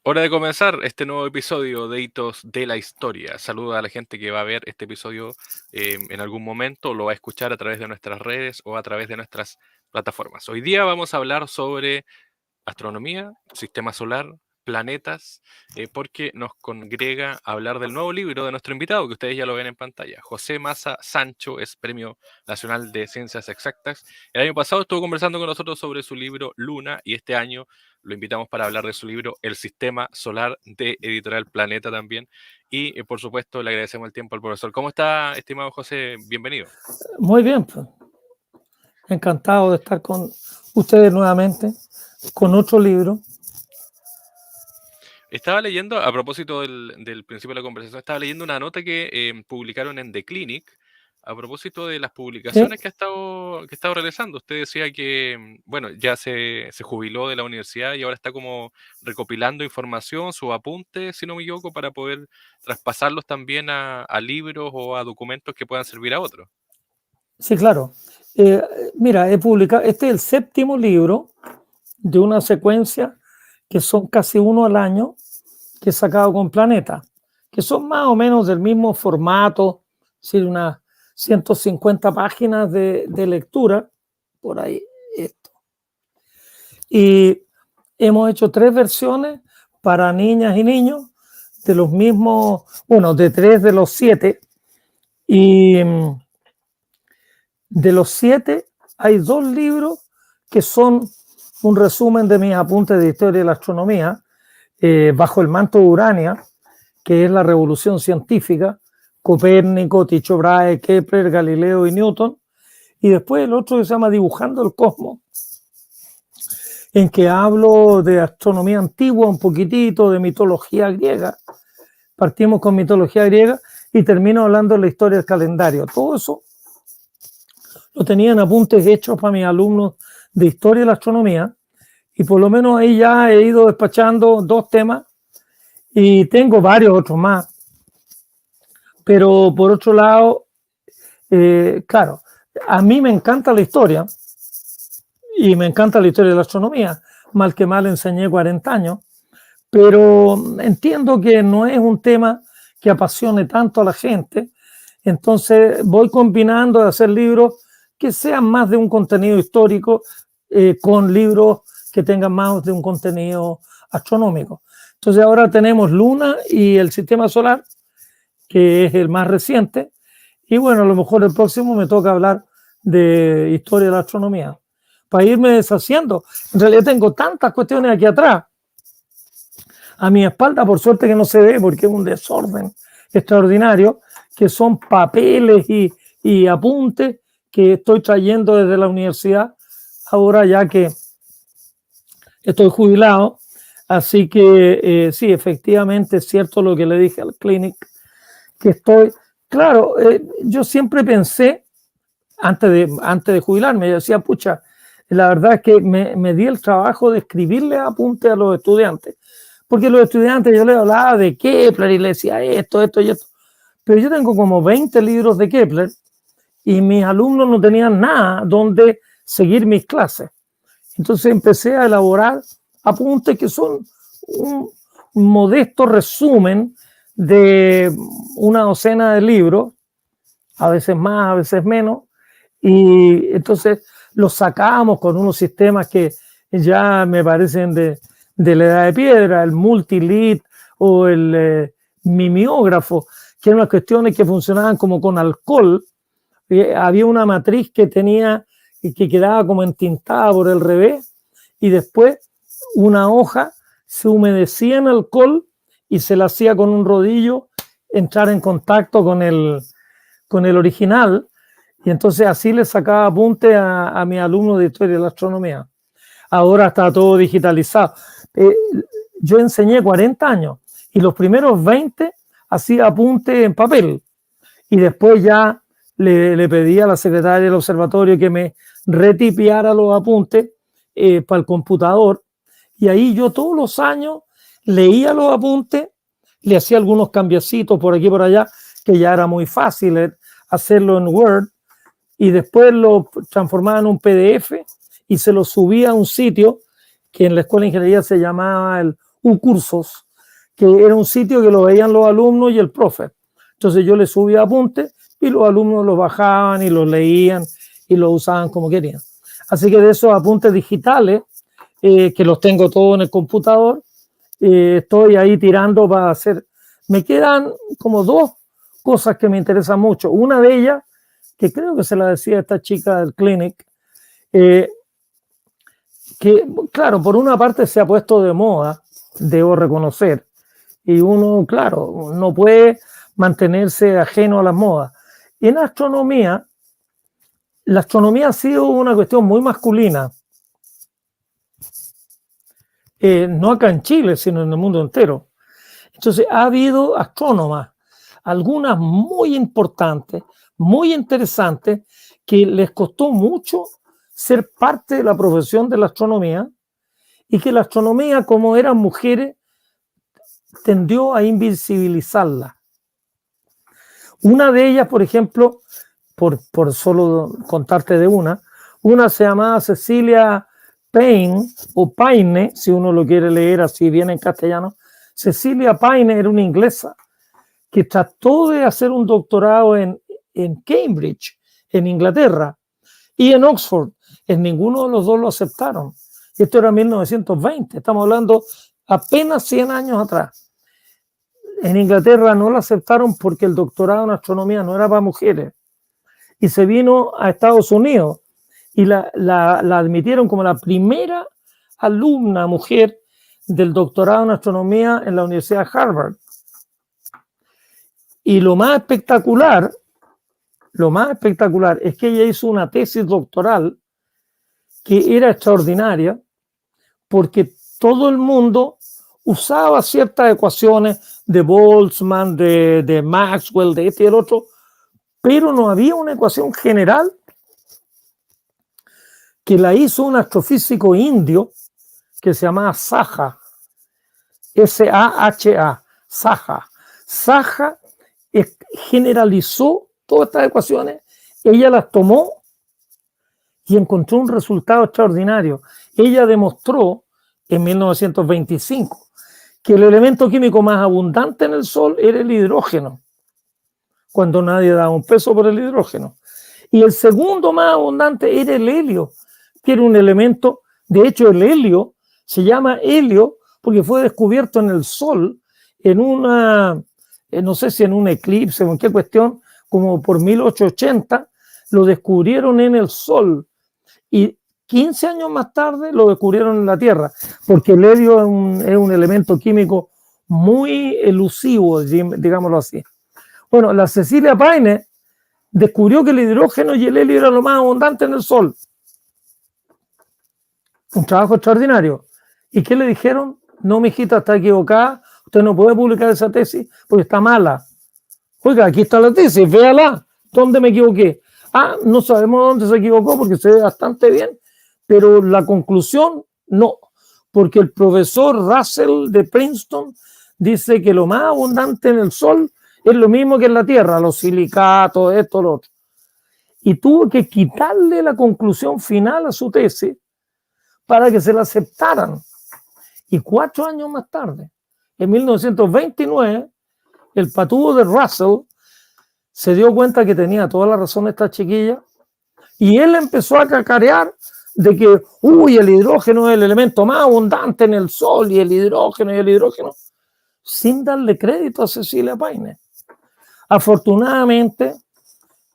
Hora de comenzar este nuevo episodio de Hitos de la Historia. Saludo a la gente que va a ver este episodio en algún momento, lo va a escuchar a través de nuestras redes o a través de nuestras plataformas. Hoy día vamos a hablar sobre astronomía, sistema solar, planetas, porque nos congrega a hablar del nuevo libro de nuestro invitado, que ustedes ya lo ven en pantalla. José Massa Sancho es Premio Nacional de Ciencias Exactas. El año pasado estuvo conversando con nosotros sobre su libro Luna y este año lo invitamos para hablar de su libro El Sistema Solar de Editorial Planeta también. Y por supuesto le agradecemos el tiempo al profesor. ¿Cómo está, estimado José? Bienvenido. Muy bien, pues. Encantado de estar con ustedes nuevamente, con otro libro. Estaba leyendo, a propósito del principio de la conversación, estaba leyendo una nota que publicaron en The Clinic a propósito de las publicaciones ¿Sí? que ha estado realizando. Usted decía que, bueno, ya se jubiló de la universidad y ahora está como recopilando información, sus apuntes, si no me equivoco, para poder traspasarlos también a libros o a documentos que puedan servir a otros. Sí, claro. Mira, he publicado, este es el séptimo libro de una secuencia que son casi uno al año que he sacado con Planeta, que son más o menos del mismo formato, es decir, unas 150 páginas de lectura, por ahí esto. Y hemos hecho 3 versiones para niñas y niños de los mismos, bueno, de 3 de los 7. Y de los 7 hay 2 libros que son un resumen de mis apuntes de historia de la astronomía, Bajo el manto de Urania, que es la revolución científica, Copérnico, Tycho Brahe, Kepler, Galileo y Newton. Y después el otro que se llama Dibujando el Cosmos, en que hablo de astronomía antigua un poquitito, de mitología griega. Partimos con mitología griega y termino hablando de la historia del calendario. Todo eso lo tenían apuntes hechos para mis alumnos de historia de la astronomía, y por lo menos ahí ya he ido despachando 2 temas y tengo varios otros más. Pero por otro lado, claro, a mí me encanta la historia y me encanta la historia de la astronomía. Mal que mal enseñé 40 años, pero entiendo que no es un tema que apasione tanto a la gente. Entonces voy combinando de hacer libros que sean más de un contenido histórico con libros que tengan más de un contenido astronómico. Entonces ahora tenemos Luna y el Sistema Solar, que es el más reciente, y bueno, a lo mejor el próximo me toca hablar de historia de la astronomía, para irme deshaciendo. En realidad tengo tantas cuestiones aquí atrás, a mi espalda, por suerte que no se ve porque es un desorden extraordinario, que son papeles y apuntes que estoy trayendo desde la universidad, ahora ya que estoy jubilado. Así que sí, efectivamente es cierto lo que le dije al Clinic, que estoy, claro, yo siempre pensé, antes de jubilarme, yo decía, pucha, la verdad es que me di el trabajo de escribirle apuntes a los estudiantes, porque los estudiantes yo les hablaba de Kepler y les decía esto y esto, pero yo tengo como 20 libros de Kepler y mis alumnos no tenían nada donde seguir mis clases. Entonces empecé a elaborar apuntes que son un modesto resumen de una docena de libros, a veces más, a veces menos, y entonces los sacamos con unos sistemas que ya me parecen de la edad de piedra, el multilit o el mimeógrafo, que eran unas cuestiones que funcionaban como con alcohol. Había una matriz que quedaba como entintada por el revés, y después una hoja se humedecía en alcohol y se la hacía con un rodillo entrar en contacto con el original, y entonces así le sacaba apunte a mis alumnos de historia de la astronomía. Ahora está todo digitalizado. Yo enseñé 40 años y los primeros 20 hacía apunte en papel, y después ya le pedí a la secretaria del observatorio que me retipiara los apuntes para el computador, y ahí yo todos los años leía los apuntes, le hacía algunos cambiecitos por aquí y por allá, que ya era muy fácil hacerlo en Word, y después lo transformaba en un PDF y se lo subía a un sitio que en la Escuela de Ingeniería se llamaba el cursos, que era un sitio que lo veían los alumnos y el profe. Entonces yo les subía apuntes y los alumnos los bajaban y los leían y los usaban como querían. Así que de esos apuntes digitales, que los tengo todos en el computador, estoy ahí tirando para hacer. Me quedan como dos cosas que me interesan mucho. Una de ellas, que creo que se la decía esta chica del clinic, que claro, por una parte se ha puesto de moda, debo reconocer, y uno, claro, no puede mantenerse ajeno a las modas. En astronomía, la astronomía ha sido una cuestión muy masculina, no acá en Chile, sino en el mundo entero. Entonces ha habido astrónomas, algunas muy importantes, muy interesantes, que les costó mucho ser parte de la profesión de la astronomía, y que la astronomía, como eran mujeres, tendió a invisibilizarla. Una de ellas, por ejemplo, por solo contarte de una se llamaba Cecilia Payne, o Paine, si uno lo quiere leer así bien en castellano. Cecilia Payne era una inglesa que trató de hacer un doctorado en Cambridge, en Inglaterra, y en Oxford. En ninguno de los dos lo aceptaron. Esto era 1920, estamos hablando apenas 100 años atrás. En Inglaterra no lo aceptaron porque el doctorado en astronomía no era para mujeres. Y se vino a Estados Unidos y la admitieron como la primera alumna mujer del doctorado en astronomía en la Universidad de Harvard. Y lo más espectacular es que ella hizo una tesis doctoral que era extraordinaria, porque todo el mundo usaba ciertas ecuaciones de Boltzmann, de Maxwell, de este y el otro, pero no había una ecuación general que la hizo un astrofísico indio que se llamaba Saha, S-A-H-A, Saha. Saha generalizó todas estas ecuaciones, ella las tomó y encontró un resultado extraordinario. Ella demostró en 1925 que el elemento químico más abundante en el Sol era el hidrógeno, cuando nadie daba un peso por el hidrógeno. Y el segundo más abundante era el helio, que era un elemento, de hecho el helio se llama helio porque fue descubierto en el Sol en una, no sé si en un eclipse o en qué cuestión, como por 1880, lo descubrieron en el Sol. Y 15 años más tarde lo descubrieron en la Tierra, porque el helio es un elemento químico muy elusivo, digámoslo así. Bueno, la Cecilia Payne descubrió que el hidrógeno y el helio eran lo más abundante en el Sol. Un trabajo extraordinario. ¿Y qué le dijeron? No, mijita, está equivocada, usted no puede publicar esa tesis porque está mala. Oiga, aquí está la tesis, véala. ¿Dónde me equivoqué? No sabemos dónde se equivocó porque se ve bastante bien, pero la conclusión no, porque el profesor Russell de Princeton dice que lo más abundante en el Sol es lo mismo que en la Tierra, los silicatos, esto, lo otro. Y tuvo que quitarle la conclusión final a su tesis para que se la aceptaran. Y 4 años más tarde, en 1929, el patudo de Russell se dio cuenta que tenía toda la razón esta chiquilla y él empezó a cacarear de que, el hidrógeno es el elemento más abundante en el Sol y el hidrógeno, sin darle crédito a Cecilia Payne. Afortunadamente,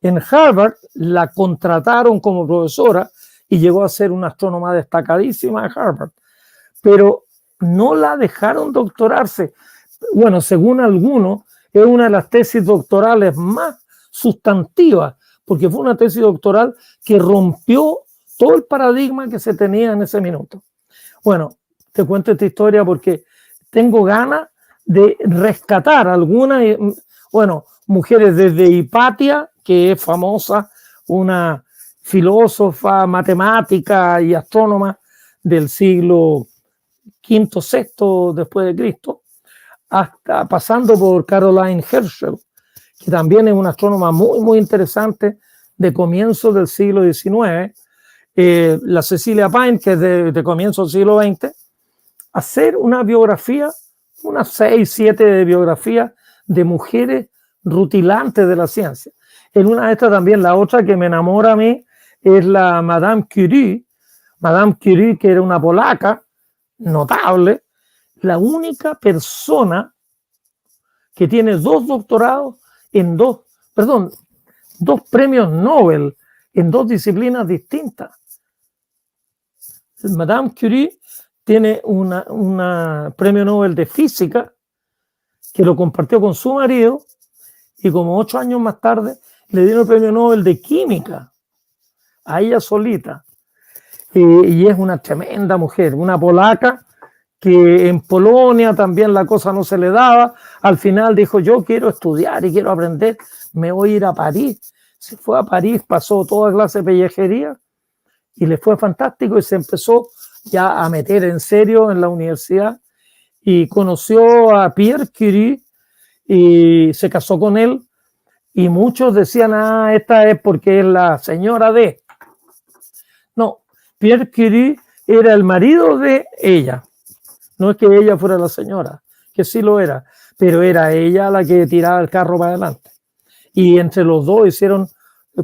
en Harvard la contrataron como profesora y llegó a ser una astrónoma destacadísima de Harvard, pero no la dejaron doctorarse. Bueno, según algunos, es una de las tesis doctorales más sustantivas, porque fue una tesis doctoral que rompió todo el paradigma que se tenía en ese minuto. Bueno, te cuento esta historia porque tengo ganas de rescatar algunas, mujeres desde Hipatia, que es famosa, una filósofa, matemática y astrónoma del siglo V, VI después de Cristo, hasta pasando por Caroline Herschel, que también es una astrónoma muy, muy interesante de comienzos del siglo XIX, la Cecilia Payne, que es de comienzo del siglo XX, hacer una biografía, unas 6, 7 de biografías de mujeres rutilantes de la ciencia. En una de estas también, la otra que me enamora a mí, es la Madame Curie. Madame Curie, que era una polaca notable, la única persona que tiene 2 doctorados en 2 premios Nobel en 2 disciplinas distintas. Madame Curie tiene un premio Nobel de física que lo compartió con su marido, y como 8 años más tarde le dieron el premio Nobel de química a ella solita. Y es una tremenda mujer, una polaca que en Polonia también la cosa no se le daba. Al final dijo: yo quiero estudiar y quiero aprender, me voy a ir a París. Se fue a París, pasó toda clase de pellejería y le fue fantástico, y se empezó ya a meter en serio en la universidad y conoció a Pierre Curie y se casó con él, y muchos decían: esta es porque es la señora de... No, Pierre Curie era el marido de ella. No es que ella fuera la señora, que sí lo era, pero era ella la que tiraba el carro para adelante. Y entre los dos hicieron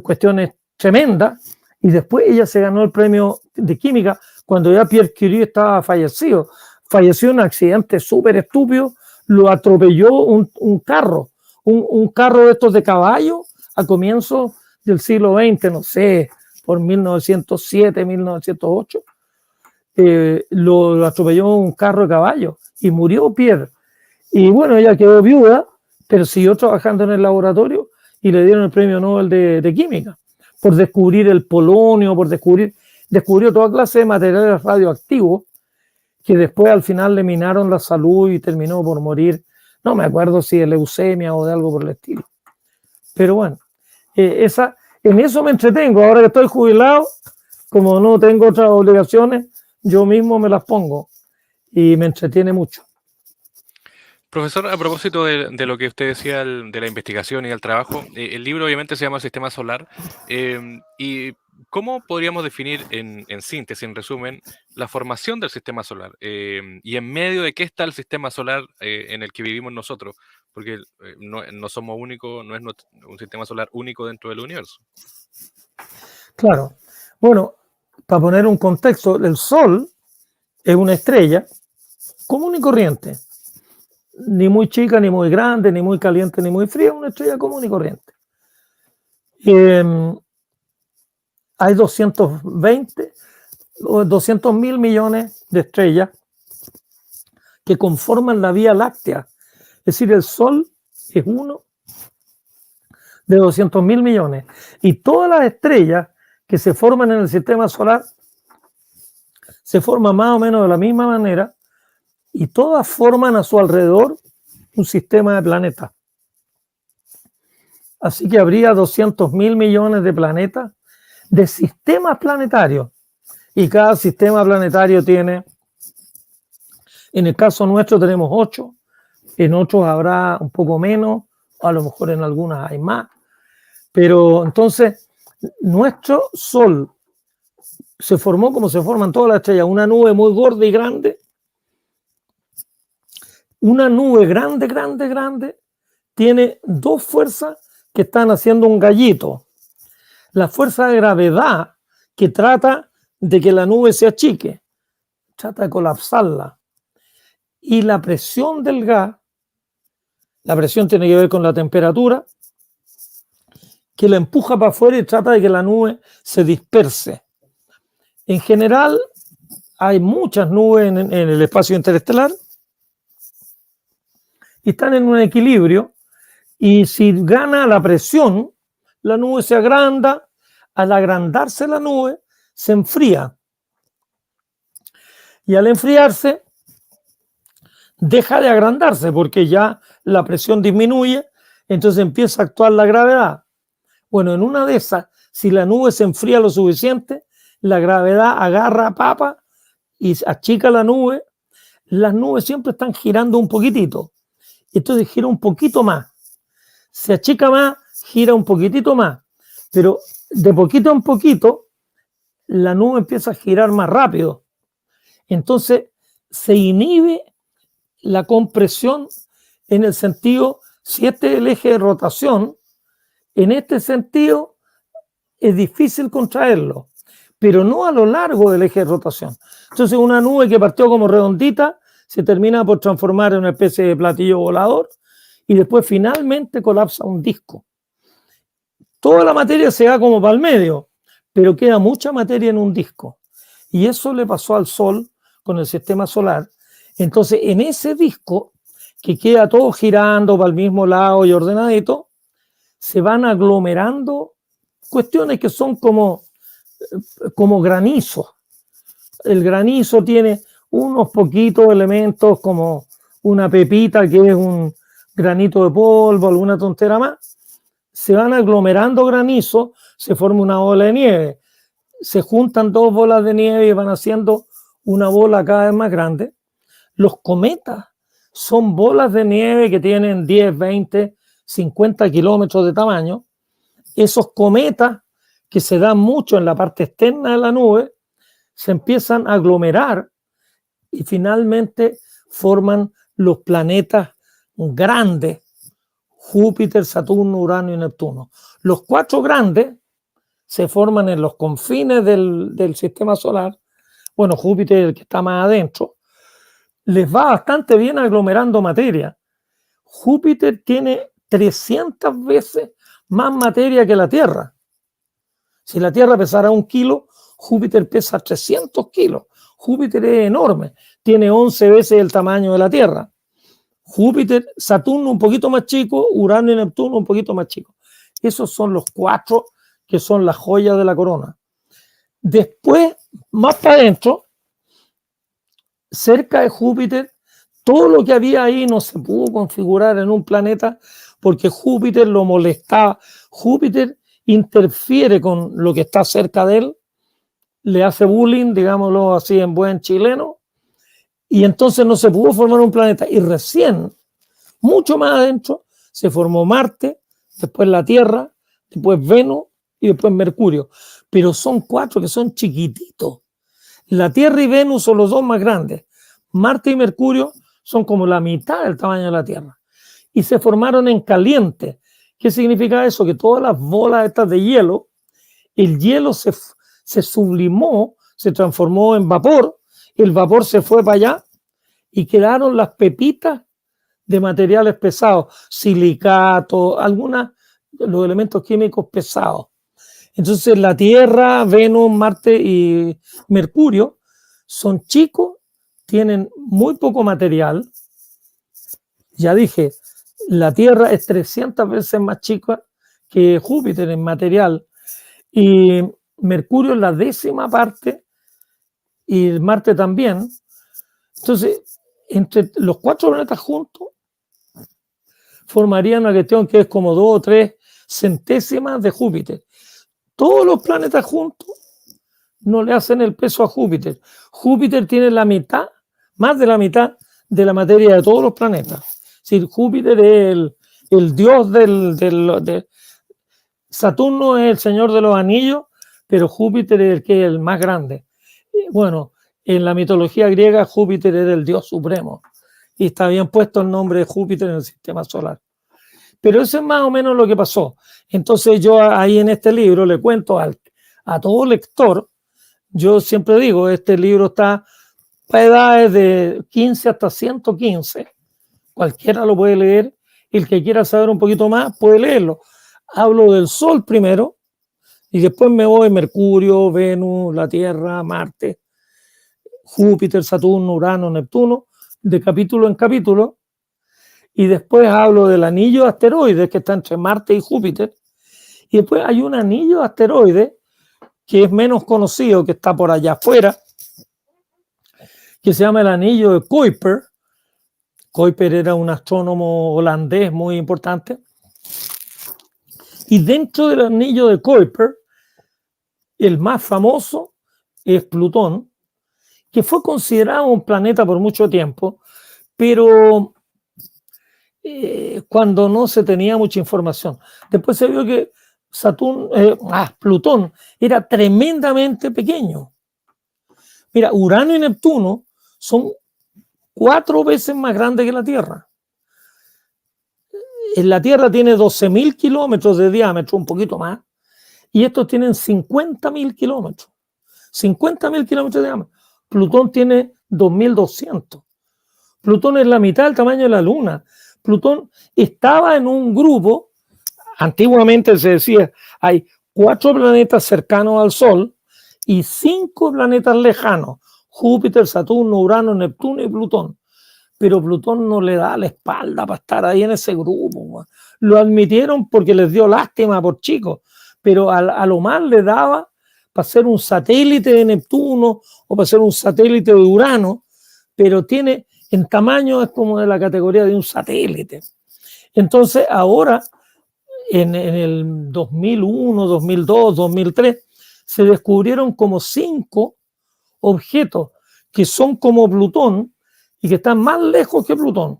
cuestiones tremendas, y después ella se ganó el premio de química cuando ya Pierre Curie estaba fallecido. Falleció en un accidente súper estúpido, lo atropelló un carro, un carro de estos de caballo a comienzos del siglo XX, no sé, por 1907, 1908. Lo atropelló un carro de caballo y murió Pierre. Y bueno, ella quedó viuda, pero siguió trabajando en el laboratorio y le dieron el premio Nobel de química por descubrir el polonio, descubrió toda clase de materiales radioactivos que después al final le minaron la salud y terminó por morir. No me acuerdo si de leucemia o de algo por el estilo. Pero bueno, en eso me entretengo. Ahora que estoy jubilado, como no tengo otras obligaciones, yo mismo me las pongo y me entretiene mucho. Profesor, a propósito de lo que usted decía de la investigación y del trabajo, el libro obviamente se llama Sistema Solar. ¿Y cómo podríamos definir en síntesis, en resumen, la formación del sistema solar? Y en medio de qué está el sistema solar en el que vivimos nosotros, porque no somos únicos, no es un sistema solar único dentro del universo. Claro. Bueno, para poner un contexto, el Sol es una estrella común y corriente. Ni muy chica, ni muy grande, ni muy caliente, ni muy fría, una estrella común y corriente. Hay 200.000 millones de estrellas que conforman la Vía Láctea. Es decir, el Sol es uno de 200.000 millones. Y todas las estrellas que se forman en el sistema solar se forman más o menos de la misma manera, y todas forman a su alrededor un sistema de planetas. Así que habría 200.000 millones de planetas, de sistemas planetarios, y cada sistema planetario tiene, en el caso nuestro tenemos 8, en otros habrá un poco menos, a lo mejor en algunas hay más, pero entonces nuestro Sol se formó como se forman todas las estrellas, una nube muy gorda y grande. Una nube grande, tiene 2 fuerzas que están haciendo un gallito. La fuerza de gravedad, que trata de que la nube se achique, trata de colapsarla. Y la presión del gas, la presión tiene que ver con la temperatura, que la empuja para afuera y trata de que la nube se disperse. En general, hay muchas nubes en el espacio interestelar, y están en un equilibrio, y si gana la presión, la nube se agranda. Al agrandarse la nube, se enfría, y al enfriarse deja de agrandarse porque ya la presión disminuye, entonces empieza a actuar la gravedad. Bueno, en una de esas, si la nube se enfría lo suficiente, la gravedad agarra papa y achica la nube. Las nubes siempre están girando un poquitito, entonces gira un poquito más, se achica más, gira un poquitito más, pero de poquito en poquito la nube empieza a girar más rápido. Entonces se inhibe la compresión en el sentido, si este es el eje de rotación, en este sentido es difícil contraerlo, pero no a lo largo del eje de rotación. Entonces una nube que partió como redondita se termina por transformar en una especie de platillo volador y después finalmente colapsa un disco. Toda la materia se va como para el medio, pero queda mucha materia en un disco. Y eso le pasó al Sol con el sistema solar. Entonces, en ese disco, que queda todo girando para el mismo lado y ordenadito, se van aglomerando cuestiones que son como granizo. El granizo tiene unos poquitos elementos como una pepita que es un granito de polvo, alguna tontera más. Se van aglomerando granizo, se forma una bola de nieve. Se juntan dos bolas de nieve y van haciendo una bola cada vez más grande. Los cometas son bolas de nieve que tienen 10, 20, 50 kilómetros de tamaño. Esos cometas, que se dan mucho en la parte externa de la nube, se empiezan a aglomerar y finalmente forman los planetas grandes: Júpiter, Saturno, Urano y Neptuno. Los cuatro grandes se forman en los confines del sistema solar. Bueno, Júpiter, el que está más adentro, les va bastante bien aglomerando materia. Júpiter tiene 300 veces más materia que la Tierra. Si la Tierra pesara 1 kilo, Júpiter pesa 300 kilos. Júpiter es enorme, tiene 11 veces el tamaño de la Tierra. Júpiter, Saturno un poquito más chico, Urano y Neptuno un poquito más chico. Esos son los cuatro que son las joyas de la corona. Después, más para adentro, cerca de Júpiter, todo lo que había ahí no se pudo configurar en un planeta porque Júpiter lo molestaba. Júpiter interfiere con lo que está cerca de él, le hace bullying, digámoslo así en buen chileno, y entonces no se pudo formar un planeta. Y recién, mucho más adentro, se formó Marte, después la Tierra, después Venus y después Mercurio. Pero son cuatro que son chiquititos. La Tierra y Venus son los dos más grandes. Marte y Mercurio son como la mitad del tamaño de la Tierra. Y se formaron en caliente. ¿Qué significa eso? Que todas las bolas estas de hielo, el hielo se sublimó, se transformó en vapor, el vapor se fue para allá y quedaron las pepitas de materiales pesados, silicato, algunos de los elementos químicos pesados. Entonces la Tierra, Venus, Marte y Mercurio son chicos, tienen muy poco material. Ya dije, la Tierra es 300 veces más chica que Júpiter en material y Mercurio es la 10ª parte y Marte también. Entonces, entre los cuatro planetas juntos formarían una cuestión que es como 2 o 3 centésimas de Júpiter. Todos los planetas juntos no le hacen el peso a Júpiter. Júpiter tiene la mitad, más de la mitad de la materia de todos los planetas. Es decir, Júpiter es el dios de Saturno es el señor de los anillos, pero Júpiter es el que es el más grande. Bueno, en la mitología griega Júpiter era el dios supremo y está bien puesto el nombre de Júpiter en el sistema solar. Pero eso es más o menos lo que pasó. Entonces yo ahí en este libro le cuento a todo lector, yo siempre digo, este libro está para edades de 15 hasta 115, cualquiera lo puede leer, el que quiera saber un poquito más puede leerlo. Hablo del Sol primero y después me voy a Mercurio, Venus, la Tierra, Marte, Júpiter, Saturno, Urano, Neptuno, de capítulo en capítulo. Y después hablo del anillo de asteroides que está entre Marte y Júpiter. Y después hay un anillo de asteroides que es menos conocido, que está por allá afuera, que se llama el anillo de Kuiper. Kuiper era un astrónomo holandés muy importante. Y dentro del anillo de Kuiper, el más famoso es Plutón, que fue considerado un planeta por mucho tiempo, pero cuando no se tenía mucha información. Después se vio que Plutón era tremendamente pequeño. Mira, Urano y Neptuno son 4 veces más grande que la Tierra. En la Tierra tiene 12.000 kilómetros de diámetro, un poquito más, y estos tienen 50.000 kilómetros. 50.000 kilómetros de diámetro. Plutón tiene 2.200. Plutón es la mitad del tamaño de la Luna. Plutón estaba en un grupo, antiguamente se decía, hay 4 planetas cercanos al Sol y 5 planetas lejanos, Júpiter, Saturno, Urano, Neptuno y Plutón. Pero Plutón no le da la espalda para estar ahí en ese grupo. Lo admitieron porque les dio lástima por chicos, pero a lo más le daba para ser un satélite de Neptuno o para ser un satélite de Urano, pero tiene en tamaño es como de la categoría de un satélite. Entonces ahora, en el 2001, 2002, 2003, se descubrieron como 5 objetos que son como Plutón y que están más lejos que Plutón.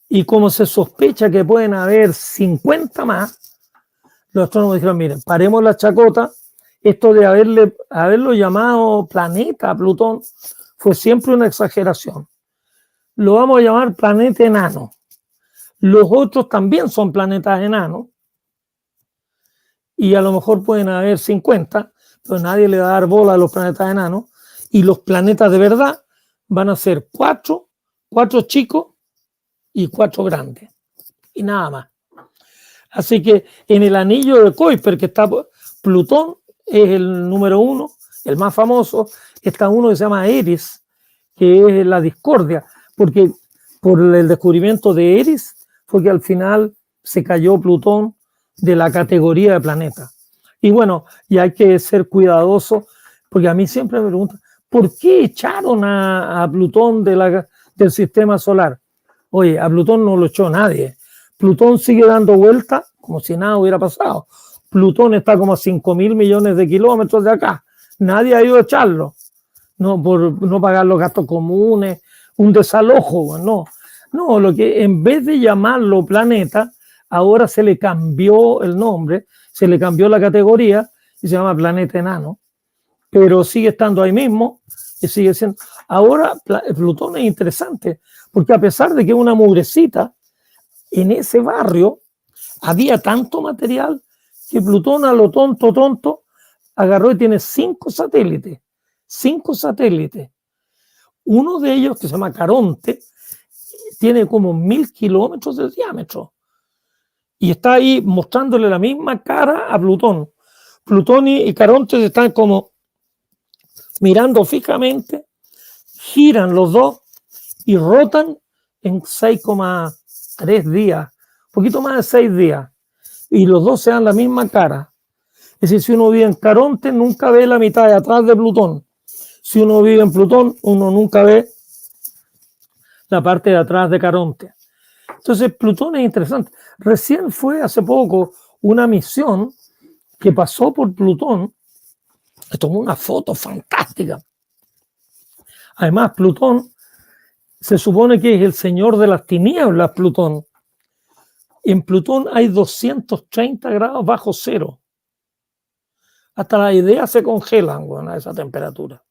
Y como se sospecha que pueden haber 50 más, los astrónomos dijeron, miren, paremos la chacota, esto de haberlo llamado planeta a Plutón fue siempre una exageración. Lo vamos a llamar planeta enano. Los otros también son planetas enanos y a lo mejor pueden haber 50, pero nadie le va a dar bola a los planetas enanos y los planetas de verdad van a ser 4 chicos y 4 grandes y nada más. Así que en el anillo de Kuiper, que está Plutón, es el número 1, el más famoso, está uno que se llama Eris, que es la discordia, porque por el descubrimiento de Eris fue que al final se cayó Plutón de la categoría de planeta. Y bueno, y hay que ser cuidadoso, porque a mí siempre me preguntan, ¿por qué echaron a Plutón del sistema solar? Oye, a Plutón no lo echó nadie. Plutón sigue dando vueltas como si nada hubiera pasado. Plutón está como a 5.000 millones de kilómetros de acá. Nadie ha ido a echarlo. No, por no pagar los gastos comunes, un desalojo, no. No, lo que en vez de llamarlo planeta, ahora se le cambió el nombre, se le cambió la categoría y se llama planeta enano. Pero sigue estando ahí mismo y sigue siendo. Ahora Plutón es interesante, porque a pesar de que es una mugrecita, en ese barrio había tanto material que Plutón a lo tonto agarró y tiene 5 satélites. 5 satélites. Uno de ellos, que se llama Caronte, tiene como 1.000 kilómetros de diámetro. Y está ahí mostrándole la misma cara a Plutón. Plutón y Caronte se están como mirando fijamente, giran los dos y rotan en 6,3 días, un poquito más de 6 días. Y los dos se dan la misma cara. Es decir, si uno vive en Caronte, nunca ve la mitad de atrás de Plutón. Si uno vive en Plutón, uno nunca ve la parte de atrás de Caronte. Entonces, Plutón es interesante. Recién fue hace poco una misión que pasó por Plutón, que tomó una foto fantástica. Además, Plutón se supone que es el señor de las tinieblas, Plutón. En Plutón hay 230 grados bajo cero. Hasta las ideas se congelan, bueno, a esa temperatura.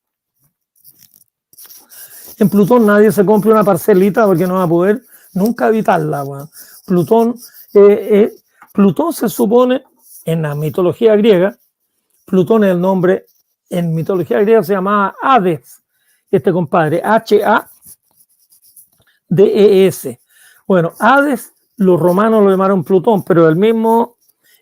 En Plutón nadie se compra una parcelita porque no va a poder nunca habitarla. Bueno. Plutón se supone, en la mitología griega, Plutón es el nombre, en mitología griega se llamaba Hades, este compadre, H-A-D-E-S. Bueno, Hades, los romanos lo llamaron Plutón, pero el mismo,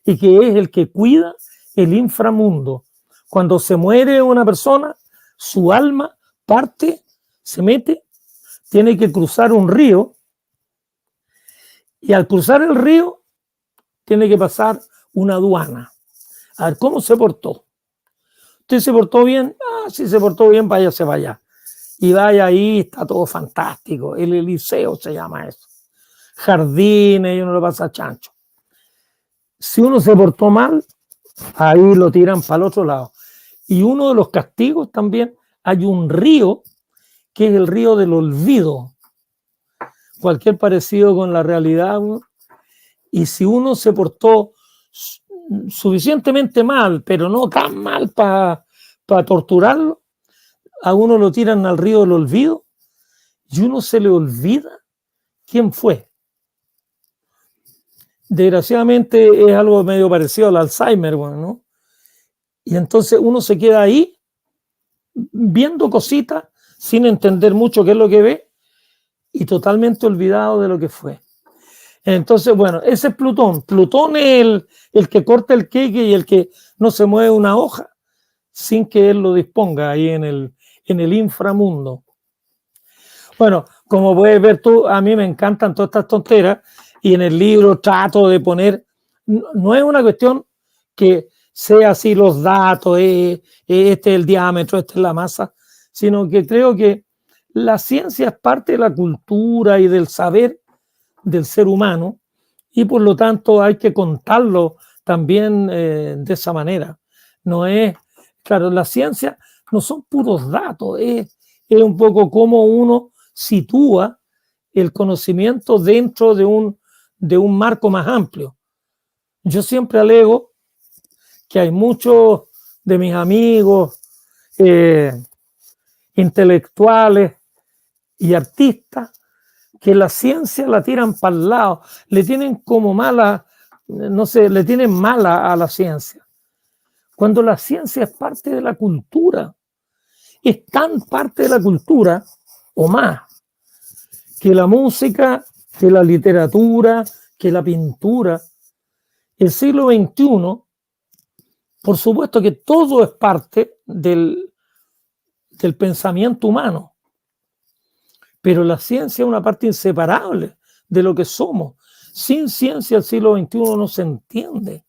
y que es el que cuida el inframundo. Cuando se muere una persona, su alma parte, se mete, tiene que cruzar un río, y al cruzar el río, tiene que pasar una aduana. A ver, ¿cómo se portó? ¿Usted se portó bien? Ah, si se portó bien, váyase para allá. Y vaya ahí, está todo fantástico. El Eliseo se llama eso. Jardines, y uno lo pasa chancho. Si uno se portó mal, ahí lo tiran para el otro lado. Y uno de los castigos también, hay un río, que es el río del olvido. Cualquier parecido con la realidad. Y si uno se portó suficientemente mal, pero no tan mal para torturarlo, a uno lo tiran al río del olvido y uno se le olvida quién fue. Desgraciadamente es algo medio parecido al Alzheimer, bueno, ¿no? Y entonces uno se queda ahí viendo cositas sin entender mucho qué es lo que ve y totalmente olvidado de lo que fue. Entonces, bueno, ese es Plutón. Plutón es el que corta el queque y el que no se mueve una hoja sin que él lo disponga ahí en el inframundo. Bueno, como puedes ver tú, a mí me encantan todas estas tonteras y en el libro trato de poner, no es una cuestión que sea así los datos, este es el diámetro, esta es la masa, sino que creo que la ciencia es parte de la cultura y del saber del ser humano y por lo tanto hay que contarlo también de esa manera. No es, claro, la ciencia no son puros datos, es un poco como uno sitúa el conocimiento dentro de un marco más amplio. Yo siempre alego que hay muchos de mis amigos intelectuales y artistas que la ciencia la tiran para el lado, le tienen como mala, no sé, le tienen mala a la ciencia. Cuando la ciencia es parte de la cultura, es tan parte de la cultura o más que la música, que la literatura, que la pintura. El siglo XXI, por supuesto que todo es parte del pensamiento humano, pero la ciencia es una parte inseparable de lo que somos. Sin ciencia el siglo XXI no se entiende.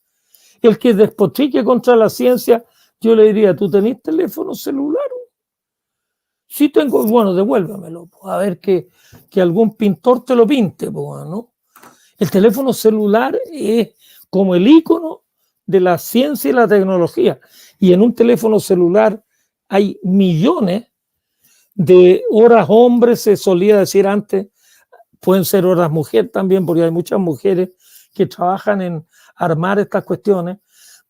El que despotrique contra la ciencia, yo le diría, ¿tú tenés teléfono celular? Sí tengo, bueno, devuélvemelo, a ver que algún pintor te lo pinte, ¿no? El teléfono celular es como el ícono de la ciencia y la tecnología. Y en un teléfono celular hay millones de horas hombres, se solía decir antes, pueden ser horas mujer también, porque hay muchas mujeres que trabajan en armar estas cuestiones,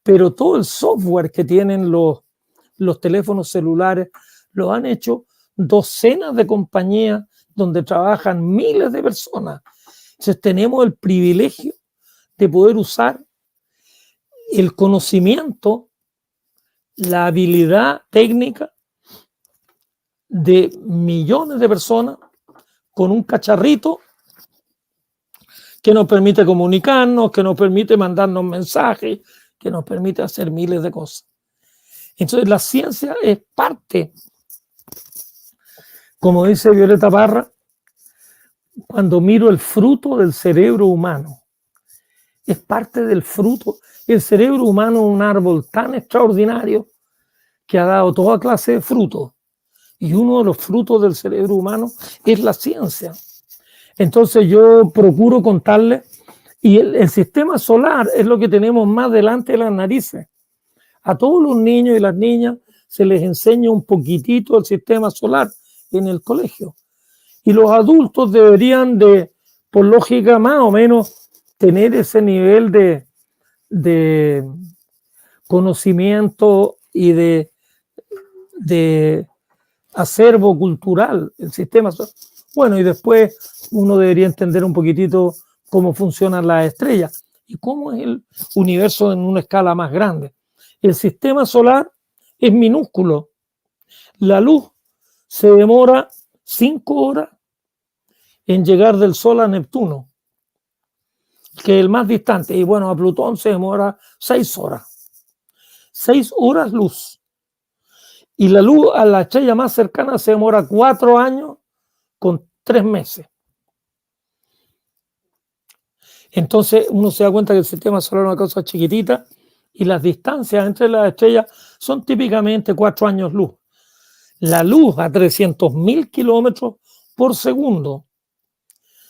pero todo el software que tienen los teléfonos celulares lo han hecho docenas de compañías donde trabajan miles de personas. Entonces tenemos el privilegio de poder usar el conocimiento, la habilidad técnica de millones de personas con un cacharrito que nos permite comunicarnos, que nos permite mandarnos mensajes, que nos permite hacer miles de cosas. Entonces la ciencia es parte, como dice Violeta Parra, cuando miro el fruto del cerebro humano, es parte del fruto. El cerebro humano es un árbol tan extraordinario que ha dado toda clase de frutos. Y uno de los frutos del cerebro humano es la ciencia. Entonces yo procuro contarles, y el sistema solar es lo que tenemos más delante de las narices. A todos los niños y las niñas se les enseña un poquitito el sistema solar en el colegio. Y los adultos deberían de, por lógica, más o menos tener ese nivel de conocimiento y de acervo cultural, el sistema solar. Bueno, y después uno debería entender un poquitito cómo funcionan las estrellas y cómo es el universo en una escala más grande. El sistema solar es minúsculo. La luz se demora 5 horas en llegar del Sol a Neptuno, que es el más distante. Y bueno, a Plutón se demora 6 horas. 6 horas luz. Y la luz a la estrella más cercana se demora 4 años con 3 meses. Entonces uno se da cuenta que el sistema solar es una cosa chiquitita y las distancias entre las estrellas son típicamente 4 años luz. La luz a 300.000 kilómetros por segundo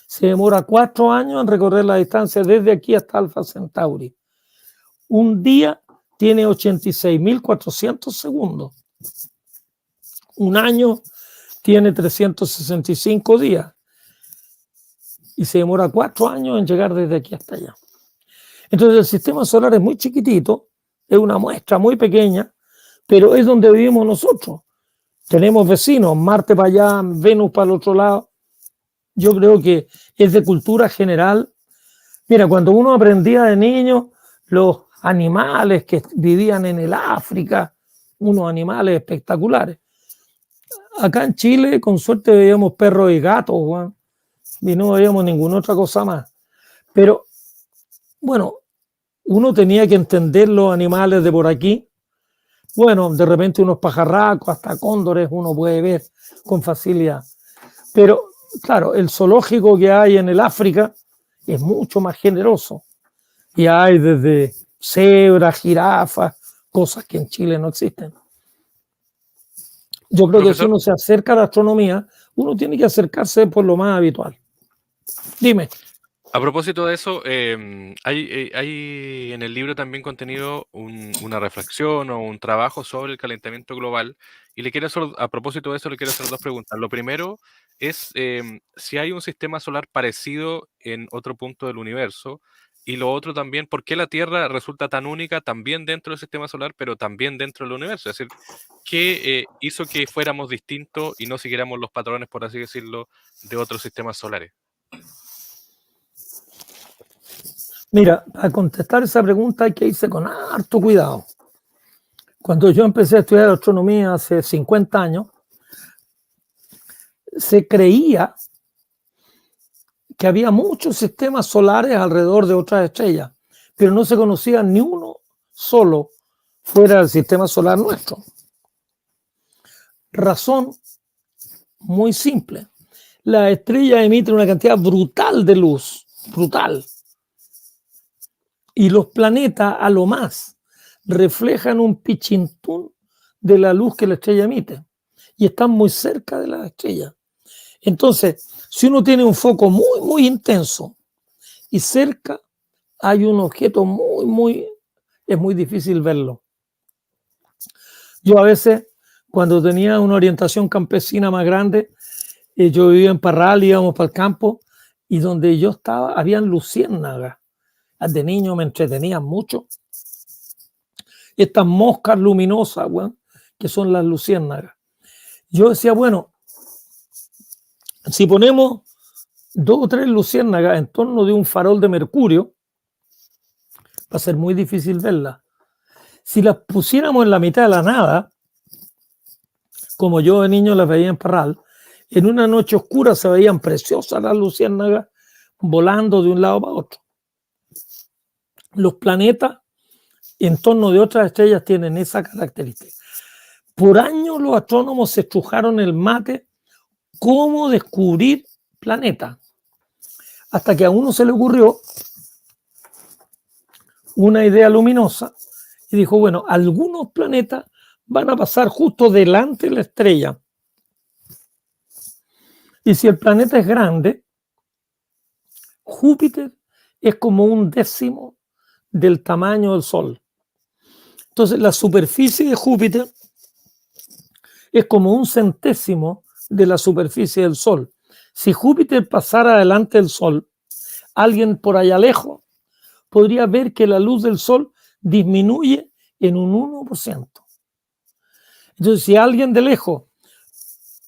se demora 4 años en recorrer la distancia desde aquí hasta Alfa Centauri. Un día tiene 86.400 segundos. Un año tiene 365 días. Y se demora 4 años en llegar desde aquí hasta allá. Entonces el sistema solar es muy chiquitito, es una muestra muy pequeña, pero es donde vivimos nosotros. Tenemos vecinos, Marte para allá, Venus para el otro lado. Yo creo que es de cultura general. Mira, cuando uno aprendía de niño, los animales que vivían en el África, unos animales espectaculares. Acá en Chile, con suerte, veíamos perros y gatos, Juan, y no veíamos ninguna otra cosa más. Pero, bueno, uno tenía que entender los animales de por aquí. Bueno, de repente unos pajarracos, hasta cóndores uno puede ver con facilidad. Pero, claro, el zoológico que hay en el África es mucho más generoso. Y hay desde cebras, jirafas, cosas que en Chile no existen. Yo creo que si uno se acerca a la astronomía, uno tiene que acercarse por lo más habitual. Dime. A propósito de eso, hay en el libro también contenido una reflexión o un trabajo sobre el calentamiento global. Y le quiero hacer, a propósito de eso, le quiero hacer dos preguntas. Lo primero es si hay un sistema solar parecido en otro punto del universo. Y lo otro también, ¿por qué la Tierra resulta tan única también dentro del sistema solar, pero también dentro del universo? Es decir, ¿qué hizo que fuéramos distintos y no siguiéramos los patrones, por así decirlo, de otros sistemas solares? Mira, para contestar esa pregunta hay que irse con harto cuidado. Cuando yo empecé a estudiar astronomía hace 50 años, se creía que había muchos sistemas solares alrededor de otras estrellas, pero no se conocía ni uno solo fuera del sistema solar nuestro. Razón muy simple. La estrella emite una cantidad brutal de luz, brutal. Y los planetas, a lo más, reflejan un pichintún de la luz que la estrella emite. Y están muy cerca de la estrella. Entonces, si uno tiene un foco muy, muy intenso y cerca hay un objeto es muy difícil verlo. Yo a veces, cuando tenía una orientación campesina más grande, yo vivía en Parral, íbamos para el campo, y donde yo estaba, habían luciérnagas. De niño me entretenían mucho. Estas moscas luminosas, bueno, que son las luciérnagas. Yo decía, bueno, si ponemos 2 o 3 luciérnagas en torno de un farol de mercurio, va a ser muy difícil verlas. Si las pusiéramos en la mitad de la nada, como yo de niño las veía en Parral, en una noche oscura se veían preciosas las luciérnagas volando de un lado para otro. Los planetas en torno de otras estrellas tienen esa característica. Por años los astrónomos se estrujaron el mate cómo descubrir planetas, hasta que a uno se le ocurrió una idea luminosa y dijo, bueno, algunos planetas van a pasar justo delante de la estrella. Y si el planeta es grande, Júpiter es como 1/10 del tamaño del Sol. Entonces, la superficie de Júpiter es como 1/100º de la superficie del Sol. Si Júpiter pasara delante del Sol, alguien por allá lejos podría ver que la luz del Sol disminuye en un 1%. Entonces, si alguien de lejos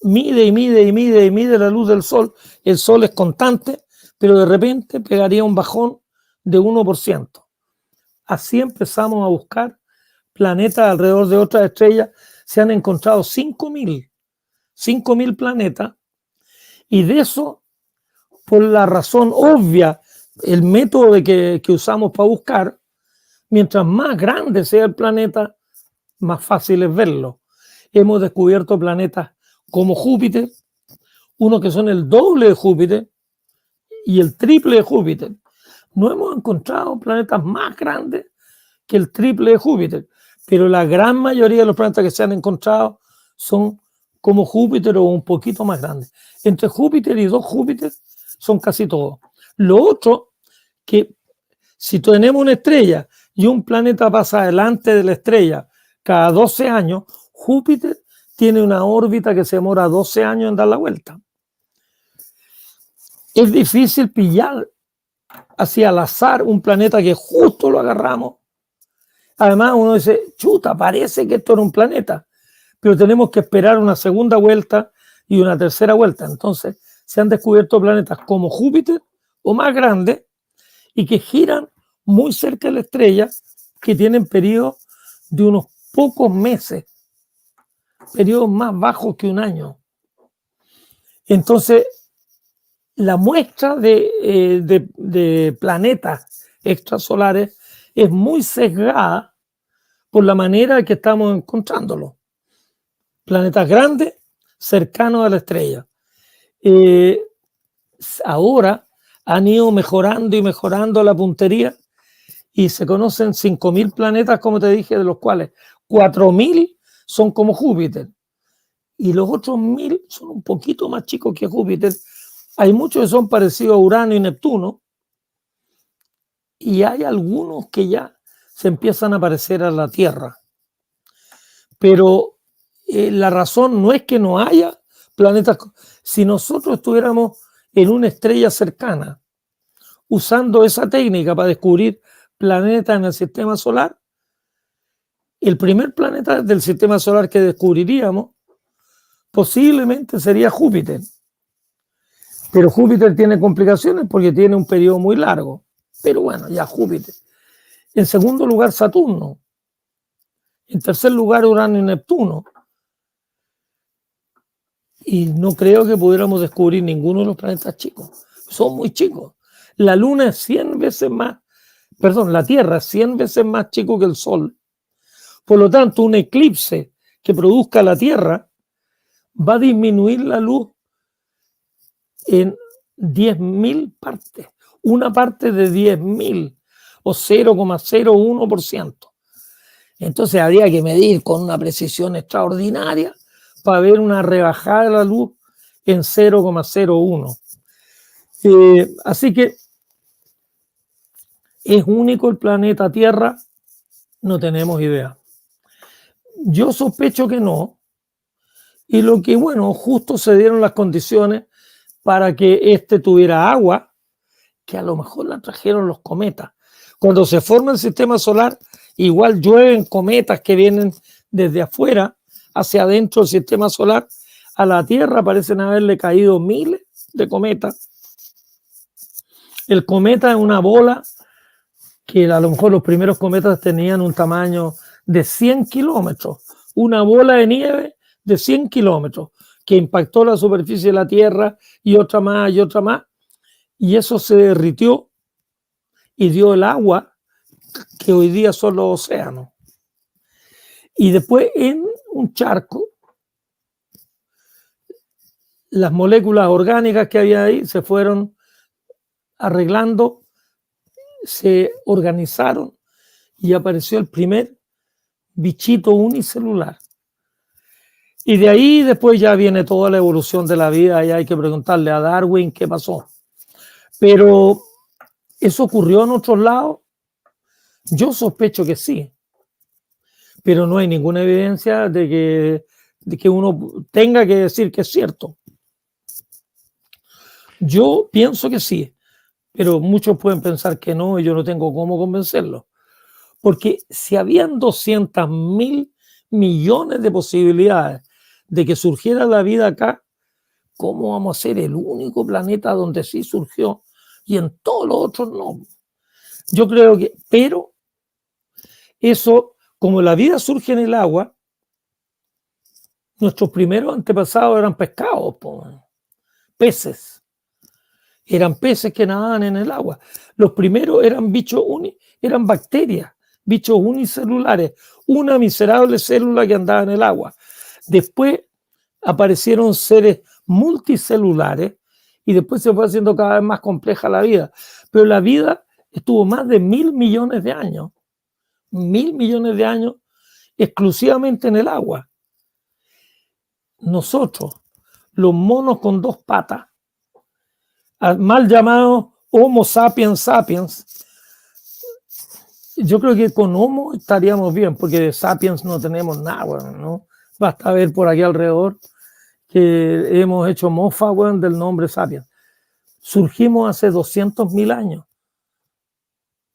mide y mide y mide y mide la luz del Sol, el Sol es constante, pero de repente pegaría un bajón de 1%. Así empezamos a buscar planetas alrededor de otras estrellas. Se han encontrado 5.000 planetas, y de eso, por la razón obvia, el método que usamos para buscar, mientras más grande sea el planeta, más fácil es verlo. Hemos descubierto planetas como Júpiter, unos que son el doble de Júpiter y el triple de Júpiter. No hemos encontrado planetas más grandes que el triple de Júpiter, pero la gran mayoría de los planetas que se han encontrado son como Júpiter o un poquito más grandes. Entre Júpiter y 2 Júpiter son casi todos. Lo otro, que si tenemos una estrella y un planeta pasa delante de la estrella cada 12 años, Júpiter tiene una órbita que se demora 12 años en dar la vuelta. Es difícil pillar así al azar un planeta que justo lo agarramos. Además uno dice, chuta, parece que esto era un planeta, pero tenemos que esperar una segunda vuelta y una tercera vuelta. Entonces, se han descubierto planetas como Júpiter o más grandes y que giran muy cerca de la estrella, que tienen periodos de unos pocos meses, periodos más bajos que un año. Entonces, la muestra de planetas extrasolares es muy sesgada por la manera que estamos encontrándolos. Planetas grandes, cercanos a la estrella. Ahora han ido mejorando y mejorando la puntería y se conocen 5.000 planetas, como te dije, de los cuales 4.000 son como Júpiter y los otros 1.000 son un poquito más chicos que Júpiter. Hay muchos que son parecidos a Urano y Neptuno y hay algunos que ya se empiezan a parecer a la Tierra. Pero la razón no es que no haya planetas. Si nosotros estuviéramos en una estrella cercana, usando esa técnica para descubrir planetas en el sistema solar, el primer planeta del sistema solar que descubriríamos posiblemente sería Júpiter. Pero Júpiter tiene complicaciones porque tiene un periodo muy largo. Pero bueno, ya Júpiter. En segundo lugar, Saturno. En tercer lugar, Urano y Neptuno. Y no creo que pudiéramos descubrir ninguno de los planetas chicos. Son muy chicos. La Luna es 100 veces más, la Tierra es 100 veces más chico que el Sol. Por lo tanto, un eclipse que produzca la Tierra va a disminuir la luz en 10.000 partes. Una parte de 10.000 o 0,01%. Entonces habría que medir con una precisión extraordinaria para ver una rebajada de la luz en 0,01. Así que ¿es único el planeta Tierra? No tenemos idea. Yo sospecho que no. Y lo que, justo se dieron las condiciones para que este tuviera agua, que a lo mejor la trajeron los cometas. Cuando se forma el sistema solar, igual llueven cometas que vienen desde afuera hacia adentro del sistema solar. A la Tierra parecen haberle caído miles de cometas. El cometa es una bola que a lo mejor los primeros cometas tenían un tamaño de 100 kilómetros. Una bola de nieve de 100 kilómetros que impactó la superficie de la Tierra y otra más y otra más. Y eso se derritió y dio el agua que hoy día son los océanos. Y después en un charco, las moléculas orgánicas que había ahí se fueron arreglando, se organizaron y apareció el primer bichito unicelular. Y de ahí después ya viene toda la evolución de la vida y hay que preguntarle a Darwin qué pasó. Pero ¿eso ocurrió en otros lados? Yo sospecho que sí, pero no hay ninguna evidencia de que uno tenga que decir que es cierto. Yo pienso que sí, pero muchos pueden pensar que no y yo no tengo cómo convencerlos. Porque si habían 200.000 millones de posibilidades de que surgiera la vida acá, ¿cómo vamos a ser el único planeta donde sí surgió y en todos los otros no? Yo creo que, pero eso, como la vida surge en el agua, nuestros primeros antepasados eran pescados, peces. Eran peces que nadaban en el agua. Los primeros eran eran bacterias, bichos unicelulares, una miserable célula que andaba en el agua. Después aparecieron seres multicelulares y después se fue haciendo cada vez más compleja la vida. Pero la vida estuvo más de 1.000 millones de años. 1.000 millones de años exclusivamente en el agua. Nosotros, los monos con dos patas, mal llamados Homo sapiens sapiens, yo creo que con Homo estaríamos bien, porque de sapiens no tenemos nada, ¿no? Basta ver por aquí alrededor que hemos hecho mofa, del nombre sapiens. Surgimos hace 200.000 años,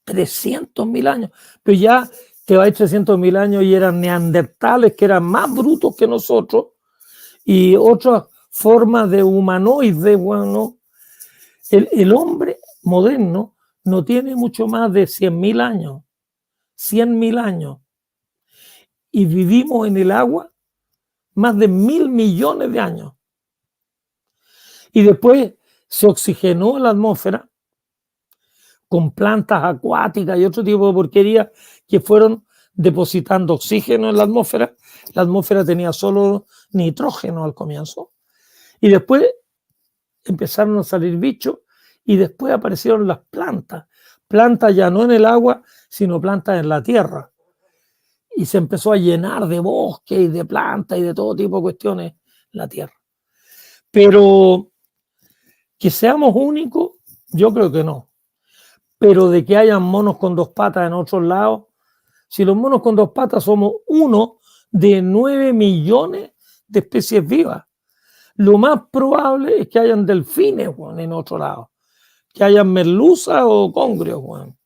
300.000 años, pero ya que va a ir 300.000 años y eran neandertales, que eran más brutos que nosotros, y otras formas de humanoides. Bueno, el hombre moderno no tiene mucho más de 100.000 años, 100.000 años, y vivimos en el agua más de 1.000 millones de años. Y después se oxigenó la atmósfera con plantas acuáticas y otro tipo de porquerías que fueron depositando oxígeno en la atmósfera. La atmósfera tenía solo nitrógeno al comienzo. Y después empezaron a salir bichos y después aparecieron las plantas. Plantas ya no en el agua, sino plantas en la tierra. Y se empezó a llenar de bosques y de plantas y de todo tipo de cuestiones la tierra. Pero que seamos únicos, yo creo que no. Pero de que hayan monos con dos patas en otros lados, si los monos con dos patas somos uno de 9 millones de especies vivas, lo más probable es que hayan delfines, Juan, en otro lado, que hayan merluzas o congrios, Juan.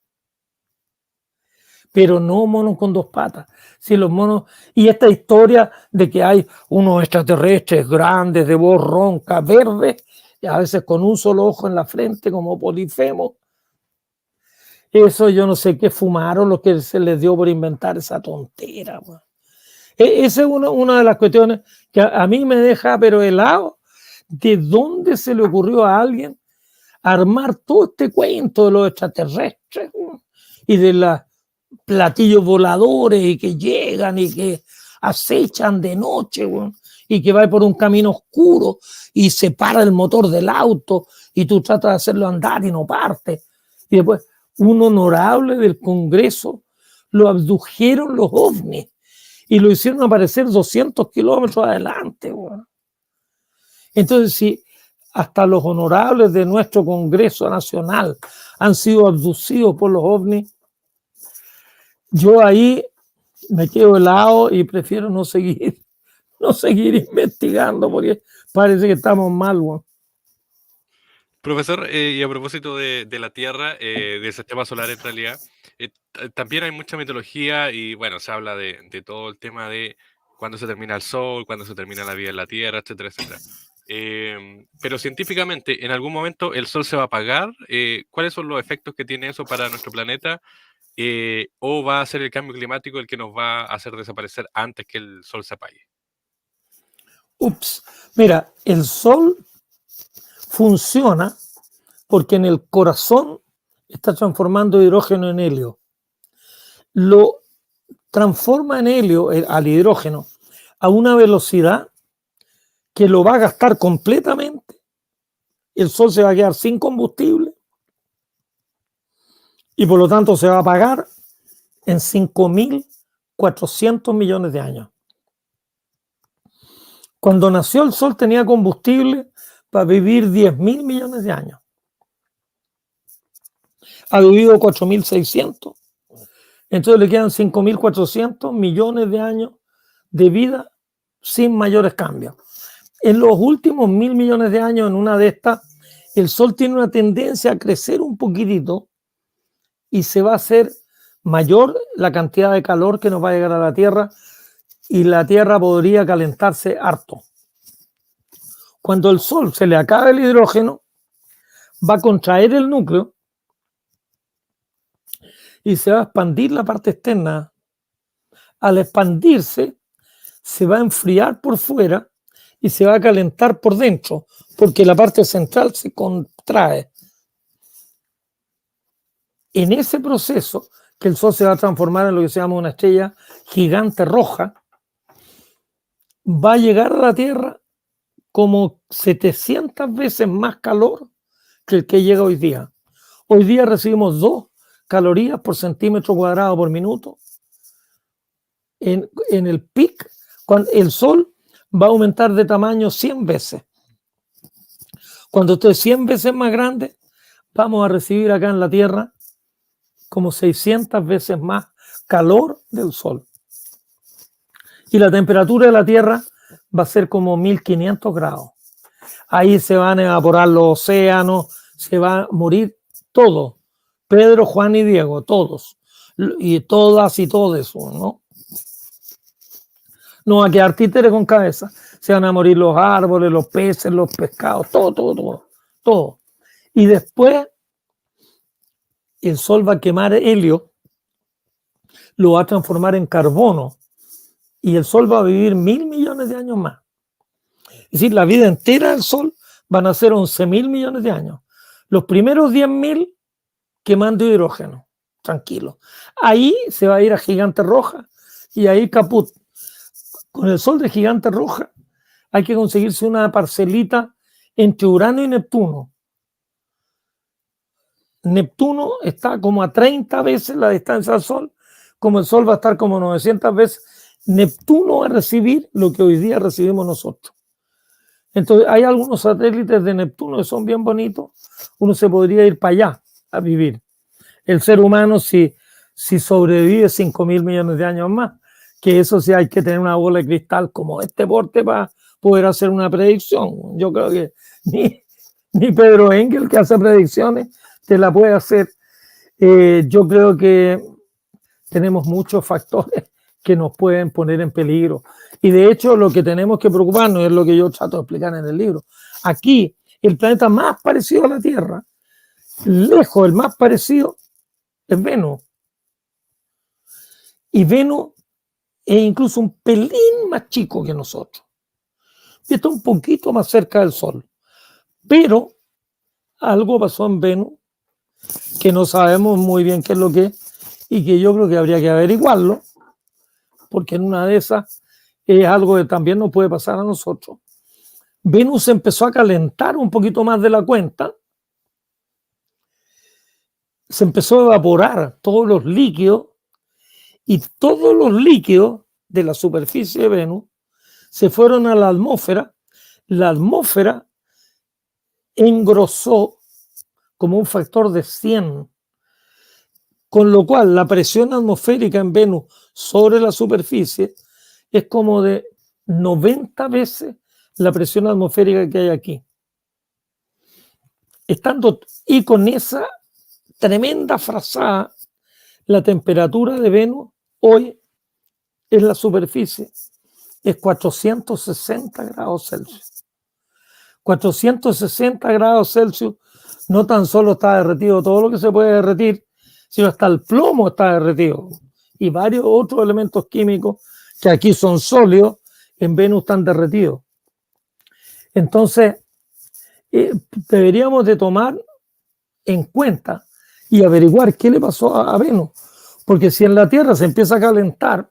Pero no monos con dos patas. Si los monos, y esta historia de que hay unos extraterrestres grandes, de voz ronca, verdes, y a veces con un solo ojo en la frente, como Polifemo, eso yo no sé qué fumaron los que se les dio por inventar esa tontera. Bueno. Esa es una de las cuestiones que a mí me deja pero helado. ¿De dónde se le ocurrió a alguien armar todo este cuento de los extraterrestres y de los platillos voladores y que llegan y que acechan de noche, bueno, y que va por un camino oscuro y se para el motor del auto y tú tratas de hacerlo andar y no parte? Y después un honorable del Congreso lo abdujeron los ovnis y lo hicieron aparecer 200 kilómetros adelante. Bueno. Entonces, si hasta los honorables de nuestro Congreso Nacional han sido abducidos por los ovnis, yo ahí me quedo helado y prefiero no seguir investigando porque parece que estamos mal. Bueno. Profesor, y a propósito de la Tierra, del sistema solar en realidad, también hay mucha mitología y bueno, se habla de todo el tema de cuándo se termina el Sol, cuándo se termina la vida en la Tierra, etcétera, etcétera. Pero científicamente, ¿en algún momento el Sol se va a apagar? ¿Cuáles son los efectos que tiene eso para nuestro planeta? ¿O va a ser el cambio climático el que nos va a hacer desaparecer antes que el Sol se apague? Ups, mira, el Sol funciona porque en el corazón está transformando hidrógeno en helio. Lo transforma en helio, al hidrógeno, a una velocidad que lo va a gastar completamente. El Sol se va a quedar sin combustible y por lo tanto se va a apagar en 5.400 millones de años. Cuando nació el Sol tenía combustible para vivir 10.000 millones de años. Ha vivido 4.600. Entonces le quedan 5.400 millones de años de vida sin mayores cambios. En los últimos 1.000 millones de años, en una de estas, el Sol tiene una tendencia a crecer un poquitito y se va a hacer mayor la cantidad de calor que nos va a llegar a la Tierra y la Tierra podría calentarse harto. Cuando el Sol se le acabe el hidrógeno, va a contraer el núcleo y se va a expandir la parte externa. Al expandirse, se va a enfriar por fuera y se va a calentar por dentro, porque la parte central se contrae. En ese proceso, que el Sol se va a transformar en lo que se llama una estrella gigante roja, va a llegar a la Tierra como 700 veces más calor que el que llega hoy día. Hoy día recibimos 2 calorías por centímetro cuadrado por minuto. En el pic, cuando el Sol va a aumentar de tamaño 100 veces. Cuando esté 100 veces más grande, vamos a recibir acá en la Tierra como 600 veces más calor del Sol. Y la temperatura de la Tierra va a ser como 1.500 grados. Ahí se van a evaporar los océanos, se va a morir todo. Pedro, Juan y Diego, todos. y todas y todo eso, ¿no? No va a quedar títere con cabeza. Se van a morir los árboles, los peces, los pescados, todo. Y después el sol va a quemar helio, lo va a transformar en carbono y el sol va a vivir 1.000 millones de años más. Es decir, la vida entera del sol van a ser 11.000 millones de años. Los primeros 10.000 quemando hidrógeno, tranquilo. Ahí se va a ir a Gigante Roja y ahí caput. Con el sol de Gigante Roja hay que conseguirse una parcelita entre Urano y Neptuno. Neptuno está como a 30 veces la distancia del Sol, como el Sol va a estar como 900 veces. Neptuno va a recibir lo que hoy día recibimos nosotros. Entonces hay algunos satélites de Neptuno que son bien bonitos. Uno se podría ir para allá a vivir. El ser humano, si sobrevive 5.000 millones de años más, que eso sí hay que tener una bola de cristal como este porte para poder hacer una predicción. Yo creo que ni Pedro Engel, que hace predicciones, te la puede hacer. Yo creo que tenemos muchos factores que nos pueden poner en peligro. Y de hecho, lo que tenemos que preocuparnos es lo que yo trato de explicar en el libro. Aquí, el planeta más parecido a la Tierra, lejos, el más parecido, es Venus. Y Venus es incluso un pelín más chico que nosotros. Y está un poquito más cerca del Sol. Pero algo pasó en Venus que no sabemos muy bien qué es lo que es y que yo creo que habría que averiguarlo, porque en una de esas es algo que también nos puede pasar a nosotros. Venus empezó a calentar un poquito más de la cuenta, se empezó a evaporar todos los líquidos y todos los líquidos de la superficie de Venus se fueron a la atmósfera. La atmósfera engrosó como un factor de 100, con lo cual la presión atmosférica en Venus sobre la superficie es como de 90 veces la presión atmosférica que hay aquí. Y con esa tremenda frazada, la temperatura de Venus hoy en la superficie es 460 grados Celsius. 460 grados Celsius no tan solo está derretido todo lo que se puede derretir, sino hasta el plomo está derretido. Y varios otros elementos químicos que aquí son sólidos, en Venus están derretidos. Entonces, deberíamos de tomar en cuenta y averiguar qué le pasó a Venus. Porque si en la Tierra se empieza a calentar,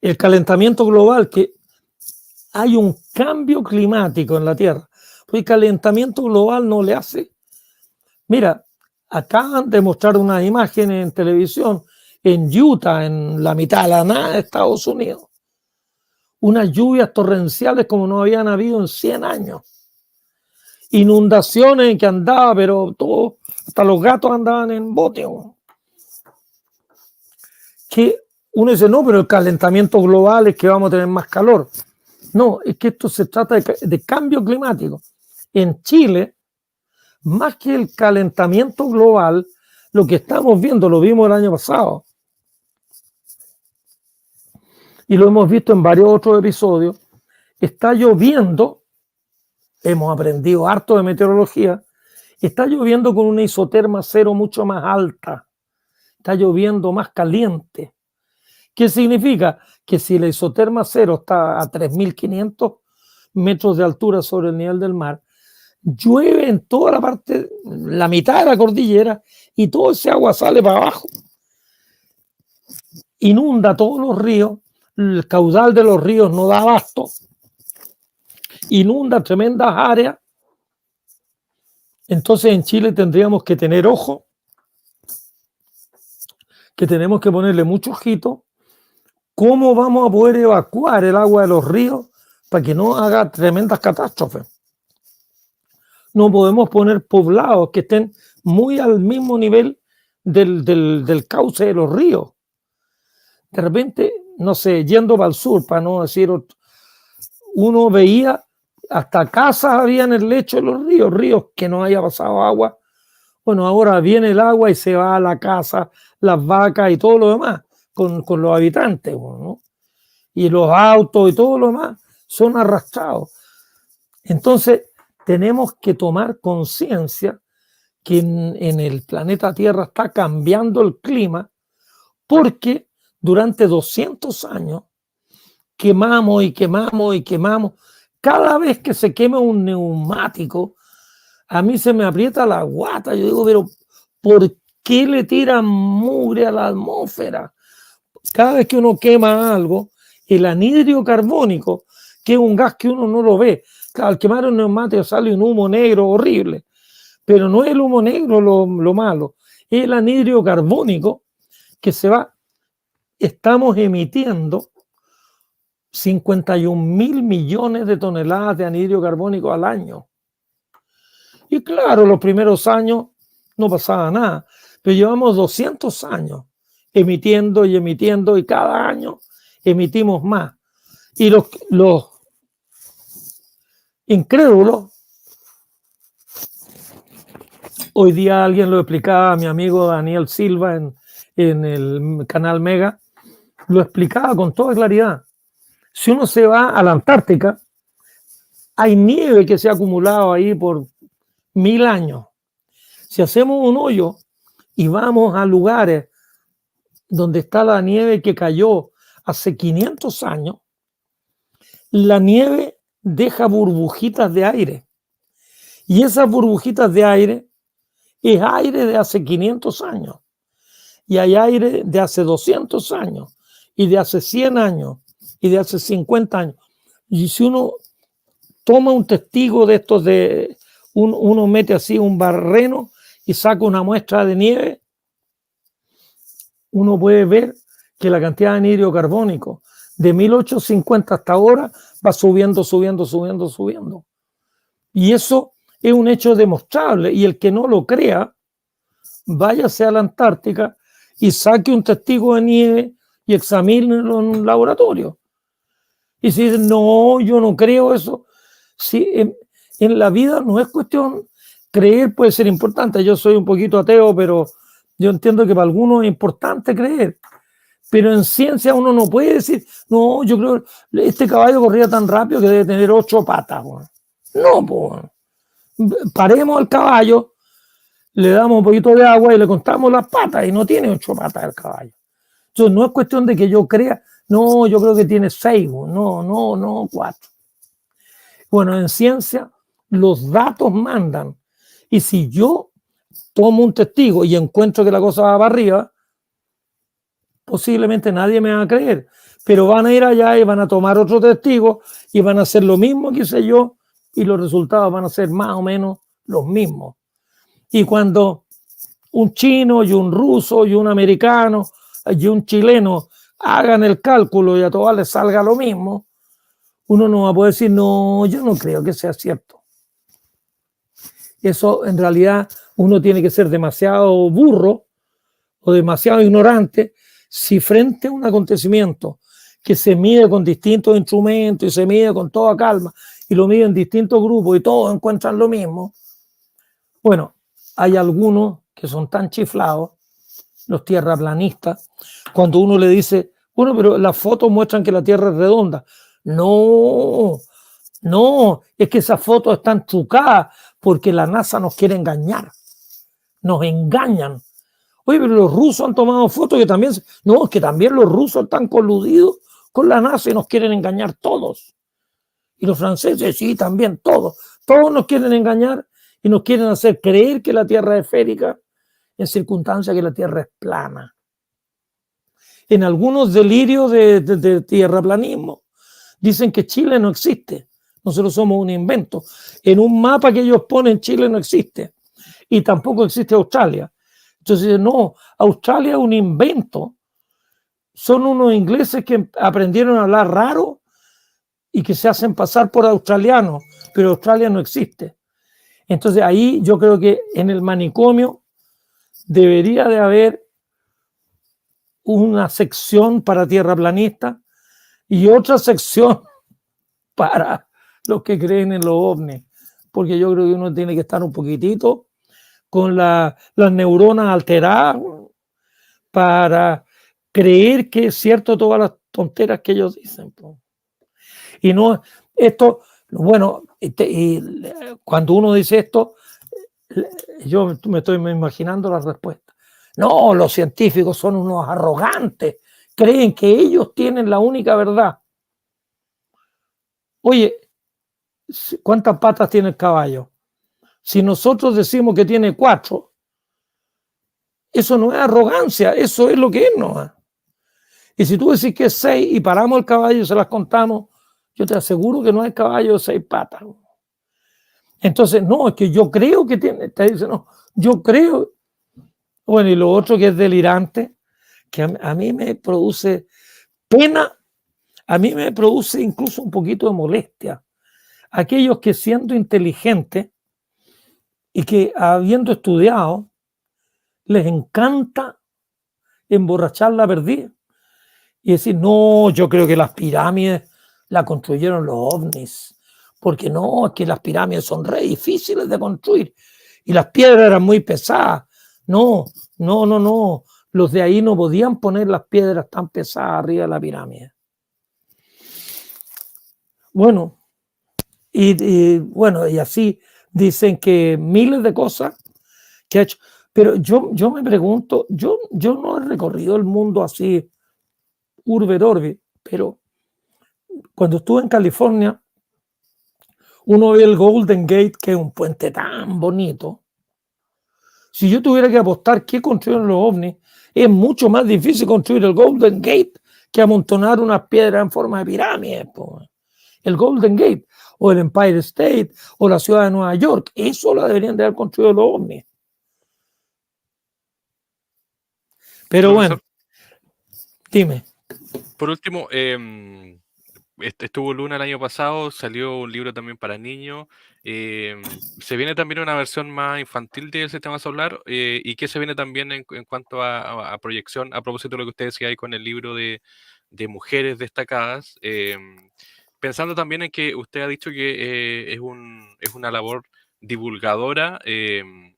el calentamiento global, que hay un cambio climático en la Tierra, pues el calentamiento global no le hace. Mira, acaban de mostrar unas imágenes en televisión en Utah, en la mitad de la nada de Estados Unidos. Unas lluvias torrenciales como no habían habido en 100 años. Inundaciones en que andaba, pero todo, hasta los gatos andaban en bote. Que uno dice, no, pero el calentamiento global es que vamos a tener más calor. No, es que esto se trata de cambio climático. En Chile, más que el calentamiento global, lo que estamos viendo, lo vimos el año pasado, y lo hemos visto en varios otros episodios, está lloviendo, hemos aprendido harto de meteorología, está lloviendo con una isoterma cero mucho más alta, está lloviendo más caliente. ¿Qué significa? Que si la isoterma cero está a 3.500 metros de altura sobre el nivel del mar, llueve en toda la parte, la mitad de la cordillera, y todo ese agua sale para abajo. Inunda todos los ríos, el caudal de los ríos no da abasto, inunda tremendas áreas. Entonces en Chile tendríamos que tener ojo, que tenemos que ponerle mucho ojito. ¿Cómo vamos a poder evacuar el agua de los ríos para que no haga tremendas catástrofes? No podemos poner poblados que estén muy al mismo nivel del cauce de los ríos. De repente, no sé, yendo para el sur, para no decir, uno veía hasta casas había en el lecho de los ríos que no haya pasado agua Bueno, ahora viene el agua y se va a la casa, las vacas y todo lo demás con los habitantes, ¿no? Y los autos y todo lo demás son arrastrados. Entonces, tenemos que tomar conciencia que en el planeta Tierra está cambiando el clima porque durante 200 años quemamos y quemamos y quemamos. Cada vez que se quema un neumático, a mí se me aprieta la guata. Yo digo, pero ¿por qué le tiran mugre a la atmósfera? Cada vez que uno quema algo, el anhídrido carbónico, que es un gas que uno no lo ve, claro, al quemar un neumático sale un humo negro horrible, pero no es el humo negro lo malo, es el anhídrido carbónico que se va. Estamos emitiendo 51.000 millones de toneladas de anhídrido carbónico al año. Y claro, los primeros años no pasaba nada, pero llevamos 200 años emitiendo y emitiendo y cada año emitimos más. Y los incrédulos, hoy día alguien lo explicaba, mi amigo Daniel Silva en el canal Mega, lo explicaba con toda claridad. Si uno se va a la Antártica, hay nieve que se ha acumulado ahí por 1000 años. Si hacemos un hoyo y vamos a lugares donde está la nieve que cayó hace 500 años, la nieve deja burbujitas de aire. Y esas burbujitas de aire es aire de hace 500 años. Y hay aire de hace 200 años. Y de hace 100 años. Y de hace 50 años. Y si uno toma un testigo de estos uno mete así un barreno y saca una muestra de nieve, uno puede ver que la cantidad de anhídrido carbónico de 1850 hasta ahora va subiendo, subiendo, subiendo, subiendo. Y eso es un hecho demostrable. Y el que no lo crea, váyase a la Antártica y saque un testigo de nieve y examínelo en un laboratorio. Y si dicen, no, yo no creo eso. Si en la vida no es cuestión, creer puede ser importante. Yo soy un poquito ateo, pero yo entiendo que para algunos es importante creer. Pero en ciencia uno no puede decir, no, yo creo que este caballo corría tan rápido que debe tener 8 patas. Bueno. No, pues. Paremos al caballo, le damos un poquito de agua y le contamos las patas y no tiene 8 patas el caballo. Entonces no es cuestión de que yo crea, no, yo creo que tiene 6, no, 4. Bueno, en ciencia los datos mandan. Y si yo tomo un testigo y encuentro que la cosa va para arriba, posiblemente nadie me va a creer. Pero van a ir allá y van a tomar otro testigo y van a hacer lo mismo que hice yo y los resultados van a ser más o menos los mismos. Y cuando un chino y un ruso y un americano y un chileno hagan el cálculo y a todos les salga lo mismo, uno no va a poder decir, no, yo no creo que sea cierto. Eso en realidad uno tiene que ser demasiado burro o demasiado ignorante si frente a un acontecimiento que se mide con distintos instrumentos y se mide con toda calma y lo miden distintos grupos y todos encuentran lo mismo. Bueno, hay algunos que son tan chiflados, los tierraplanistas, cuando uno le dice, bueno, pero las fotos muestran que la Tierra es redonda. No, es que esas fotos están trucadas porque la NASA nos quiere engañar. Nos engañan. Oye, pero los rusos han tomado fotos que también... No, es que también los rusos están coludidos con la NASA y nos quieren engañar todos. Y los franceses, sí, también todos. Todos nos quieren engañar y nos quieren hacer creer que la Tierra es esférica en circunstancia que la Tierra es plana. En algunos delirios de tierraplanismo dicen que Chile no existe. Nosotros somos un invento. En un mapa que ellos ponen, Chile no existe. Y tampoco existe Australia. Entonces, no, Australia es un invento. Son unos ingleses que aprendieron a hablar raro y que se hacen pasar por australianos, pero Australia no existe. Entonces, ahí yo creo que en el manicomio debería de haber una sección para tierraplanistas y otra sección para los que creen en los ovnis, porque yo creo que uno tiene que estar un poquitito con las neuronas alteradas para creer que es cierto todas las tonteras que ellos dicen. Y no, esto, bueno, cuando uno dice esto, yo me estoy imaginando la respuesta. No, los científicos son unos arrogantes, creen que ellos tienen la única verdad. Oye, ¿cuántas patas tiene el caballo? Si nosotros decimos que tiene 4, eso no es arrogancia, eso es lo que es, ¿no? Y si tú decís que es 6 y paramos el caballo y se las contamos, yo te aseguro que no es caballo de 6 patas. Entonces, no, es que yo creo que tiene, te dice, no, yo creo. Bueno, y lo otro que es delirante, que a mí me produce pena, a mí me produce incluso un poquito de molestia. Aquellos que siendo inteligentes y que habiendo estudiado, les encanta emborrachar la perdiz y decir, no, yo creo que las pirámides las construyeron los ovnis, porque no, es que las pirámides son re difíciles de construir y las piedras eran muy pesadas. No, los de ahí no podían poner las piedras tan pesadas arriba de la pirámide. Bueno, y así dicen que miles de cosas que ha hecho. Pero yo me pregunto, yo no he recorrido el mundo así, urbe et orbi, pero cuando estuve en California, uno ve el Golden Gate, que es un puente tan bonito. Si yo tuviera que apostar qué construyeron los ovnis, es mucho más difícil construir el Golden Gate que amontonar unas piedras en forma de pirámide. El Golden Gate, o el Empire State, o la ciudad de Nueva York, eso lo deberían de haber construido los ovnis. Pero Profesor, bueno, dime. por último, estuvo Luna el año pasado, salió un libro también para niños. Se viene también una versión más infantil del sistema solar. ¿Y qué se viene también en cuanto a proyección? A propósito de lo que usted decía ahí con el libro de mujeres destacadas. Pensando también en que usted ha dicho que es una labor divulgadora. En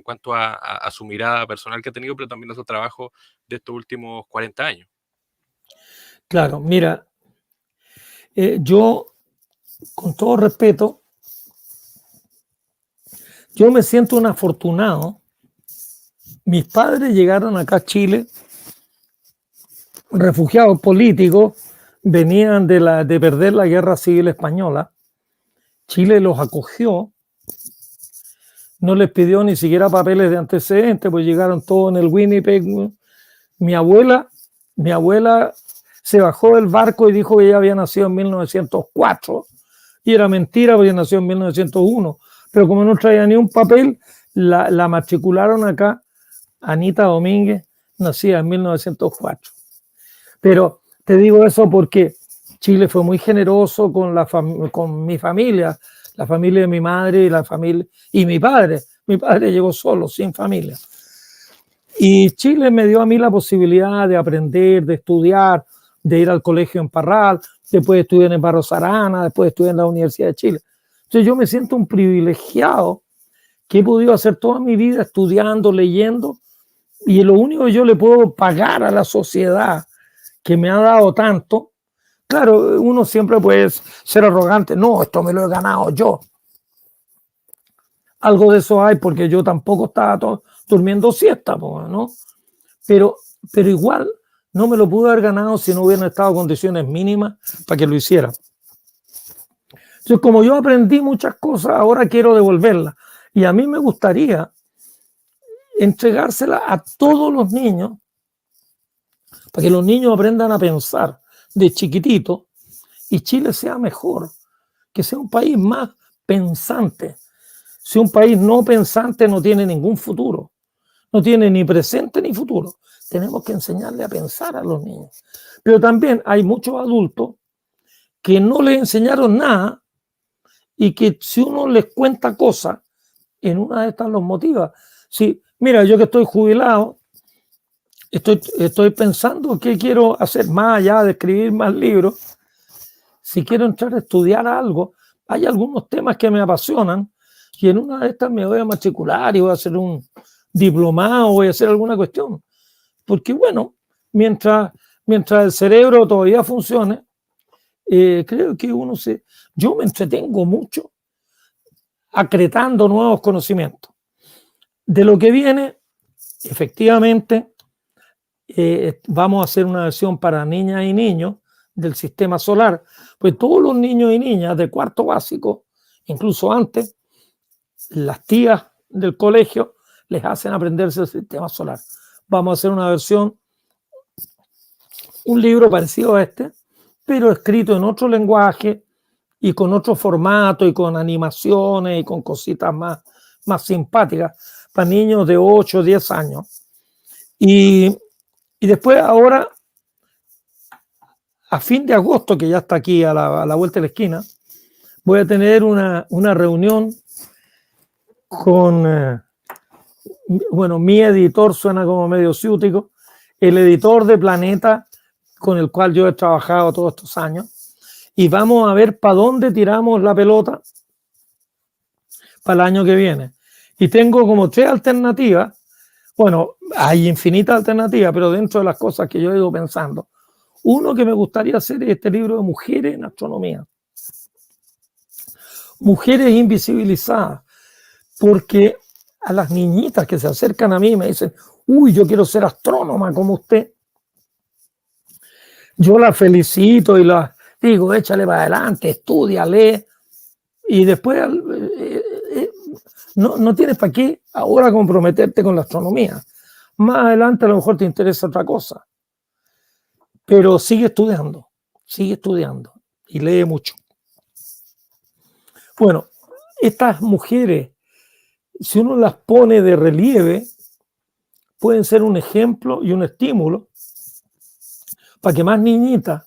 cuanto a su mirada personal que ha tenido, pero también a su trabajo de estos últimos 40 años. Claro, mira, yo, con todo respeto, yo me siento un afortunado. Mis padres llegaron acá a Chile, refugiados políticos, venían de perder la guerra civil española. Chile los acogió, no les pidió ni siquiera papeles de antecedentes, pues llegaron todos en el Winnipeg. Mi abuela se bajó del barco y dijo que ella había nacido en 1904, y era mentira porque nació en 1901, pero como no traía ni un papel, la matricularon acá. Anita Domínguez, nacida en 1904. Pero te digo eso porque Chile fue muy generoso con mi familia, la familia de mi madre y la familia y mi padre. Mi padre llegó solo, sin familia. Y Chile me dio a mí la posibilidad de aprender, de estudiar, de ir al colegio en Parral, después estudiar en Barros Arana, después estudiar en la Universidad de Chile. Entonces yo me siento un privilegiado que he podido hacer toda mi vida estudiando, leyendo, y lo único que yo le puedo pagar a la sociedad que me ha dado tanto. Claro, uno siempre puede ser arrogante. No, esto me lo he ganado yo. Algo de eso hay porque yo tampoco estaba durmiendo siesta, ¿no? Pero igual no me lo pude haber ganado si no hubieran estado condiciones mínimas para que lo hiciera. Entonces, como yo aprendí muchas cosas, ahora quiero devolverlas. Y a mí me gustaría entregársela a todos los niños para que los niños aprendan a pensar de chiquitito y Chile sea mejor, que sea un país más pensante. Si un país no pensante no tiene ningún futuro, no tiene ni presente ni futuro. Tenemos que enseñarle a pensar a los niños. Pero también hay muchos adultos que no les enseñaron nada y que si uno les cuenta cosas, en una de estas los motiva. Si, mira, yo que estoy jubilado, estoy pensando qué quiero hacer más allá de escribir más libros. Si quiero entrar a estudiar algo, hay algunos temas que me apasionan. y en una de estas me voy a matricular y voy a hacer un diplomado, voy a hacer alguna cuestión. Porque bueno, mientras el cerebro todavía funcione, creo que yo me entretengo mucho acretando nuevos conocimientos. De lo que viene, efectivamente, vamos a hacer una versión para niñas y niños del sistema solar, pues todos los niños y niñas de cuarto básico, incluso antes, las tías del colegio les hacen aprenderse el sistema solar. Vamos a hacer una versión, un libro parecido a este, pero escrito en otro lenguaje y con otro formato y con animaciones y con cositas más simpáticas para niños de 8 o 10 años. Y después ahora, a fin de agosto, que ya está aquí a la vuelta de la esquina, voy a tener una reunión con, bueno, mi editor, suena como medio ciútico, el editor de Planeta, con el cual yo he trabajado todos estos años, y vamos a ver para dónde tiramos la pelota para el año que viene. Y tengo como 3 alternativas. Bueno, hay infinitas alternativas, pero dentro de las cosas que yo he ido pensando, uno que me gustaría hacer es este libro de mujeres en astronomía. Mujeres invisibilizadas, porque a las niñitas que se acercan a mí me dicen, uy, yo quiero ser astrónoma como usted. Yo las felicito y las digo, échale para adelante, estudia, lee, y después no tienes para qué ahora comprometerte con la astronomía. Más adelante a lo mejor te interesa otra cosa, pero sigue estudiando y lee mucho. Bueno, estas mujeres, si uno las pone de relieve, pueden ser un ejemplo y un estímulo para que más niñitas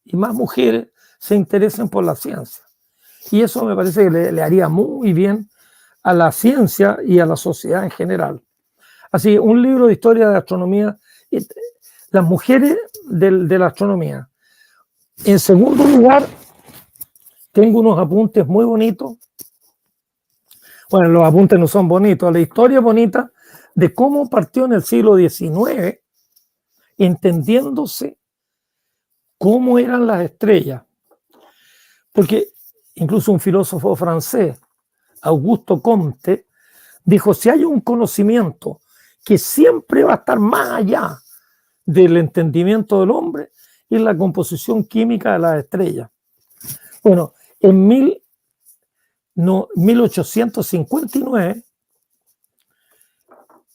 y más mujeres se interesen por la ciencia. Y eso me parece que le haría muy bien a la ciencia y a la sociedad en general. Así, un libro de historia de astronomía, las mujeres de la astronomía. En segundo lugar, tengo unos apuntes muy bonitos. Bueno, los apuntes no son bonitos, la historia bonita de cómo partió en el siglo XIX, entendiéndose cómo eran las estrellas. Porque incluso un filósofo francés, Auguste Comte, dijo, si hay un conocimiento que siempre va a estar más allá del entendimiento del hombre, es la composición química de las estrellas. Bueno, en 1859,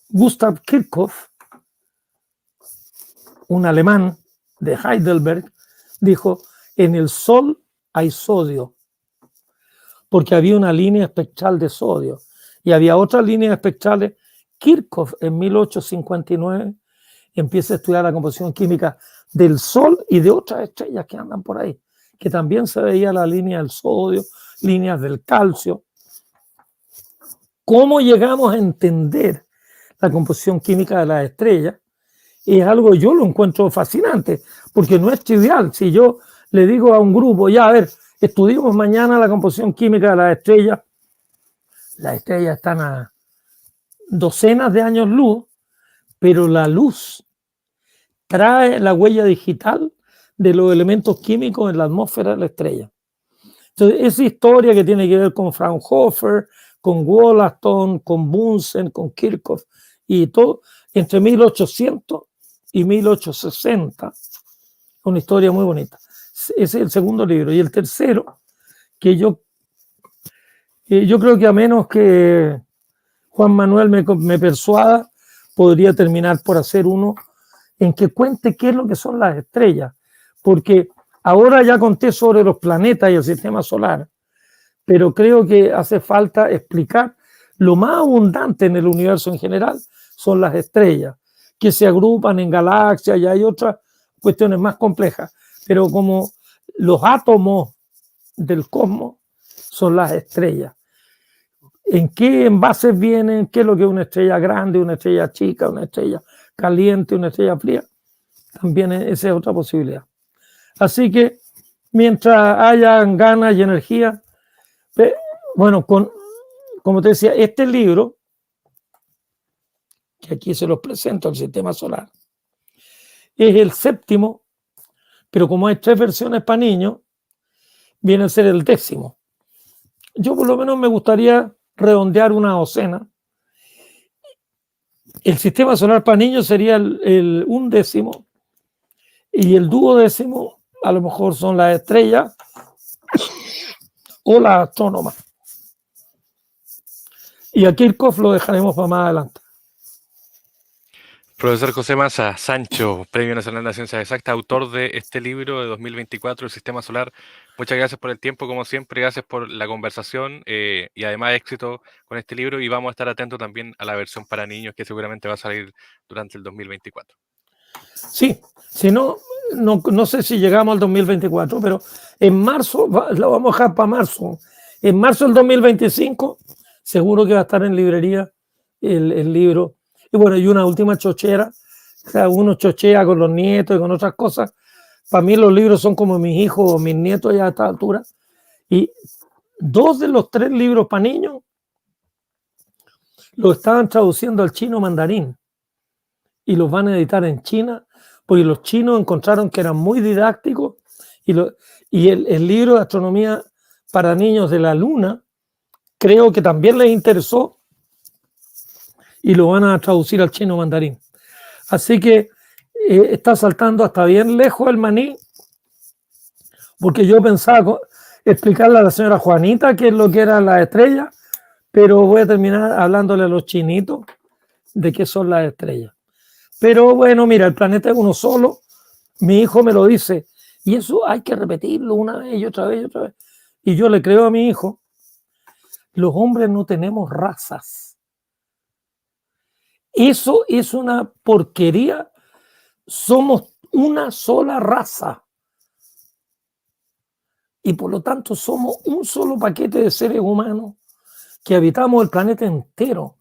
Gustav Kirchhoff, un alemán de Heidelberg, dijo, en el Sol hay sodio, porque había una línea espectral de sodio y había otras líneas espectrales. Kirchhoff en 1859 empieza a estudiar la composición química del Sol y de otras estrellas que andan por ahí, que también se veía la línea del sodio, líneas del calcio. ¿Cómo llegamos a entender la composición química de las estrellas? Es algo, yo lo encuentro fascinante, porque no es trivial. Si yo le digo a un grupo, ya a ver, estudiemos mañana la composición química de las estrellas están a docenas de años luz, pero la luz trae la huella digital de los elementos químicos en la atmósfera de la estrella. Entonces, esa historia que tiene que ver con Fraunhofer, con Wollaston, con Bunsen, con Kirchhoff y todo, entre 1800 y 1860, una historia muy bonita. Ese es el segundo libro. Y el tercero, que yo creo que a menos que Juan Manuel me persuada, podría terminar por hacer uno en que cuente qué es lo que son las estrellas, porque ahora ya conté sobre los planetas y el sistema solar, pero creo que hace falta explicar lo más abundante en el universo en general son las estrellas, que se agrupan en galaxias y hay otras cuestiones más complejas, pero como los átomos del cosmos son las estrellas. ¿En qué envases vienen? ¿Qué es lo que es una estrella grande, una estrella chica, una estrella caliente, una estrella fría? También esa es otra posibilidad. Así que mientras haya ganas y energía, bueno, como te decía, este libro, que aquí se los presento, el sistema solar, es el séptimo, pero como hay 3 versiones para niños, viene a ser el 10º. Yo por lo menos me gustaría redondear una docena. El sistema solar para niños sería el 11º, y el 12º a lo mejor son las estrellas o las astrónomas. Y a Kirchhoff lo dejaremos para más adelante. Profesor José Massa Sancho, Premio Nacional de Ciencias Exactas, autor de este libro de 2024, El Sistema Solar. Muchas gracias por el tiempo, como siempre, gracias por la conversación y además éxito con este libro, y vamos a estar atentos también a la versión para niños que seguramente va a salir durante el 2024. Sí, si no, no sé si llegamos al 2024, pero en marzo, lo vamos a dejar para marzo. En marzo del 2025, seguro que va a estar en librería el libro. Y bueno, y una última chochera, o sea, uno chochea con los nietos y con otras cosas. Para mí los libros son como mis hijos o mis nietos ya a esta altura. Y 2 de los 3 libros para niños los estaban traduciendo al chino mandarín y los van a editar en China, porque los chinos encontraron que eran muy didácticos, y el libro de astronomía para niños de la Luna creo que también les interesó y lo van a traducir al chino mandarín. Así que está saltando hasta bien lejos el maní, porque yo pensaba explicarle a la señora Juanita qué es lo que eran las estrellas, pero voy a terminar hablándole a los chinitos de qué son las estrellas. Pero bueno, mira, el planeta es uno solo. Mi hijo me lo dice, y eso hay que repetirlo una vez y otra vez y otra vez. Y yo le creo a mi hijo, los hombres no tenemos razas. Eso es una porquería. Somos una sola raza. Y por lo tanto somos un solo paquete de seres humanos que habitamos el planeta entero.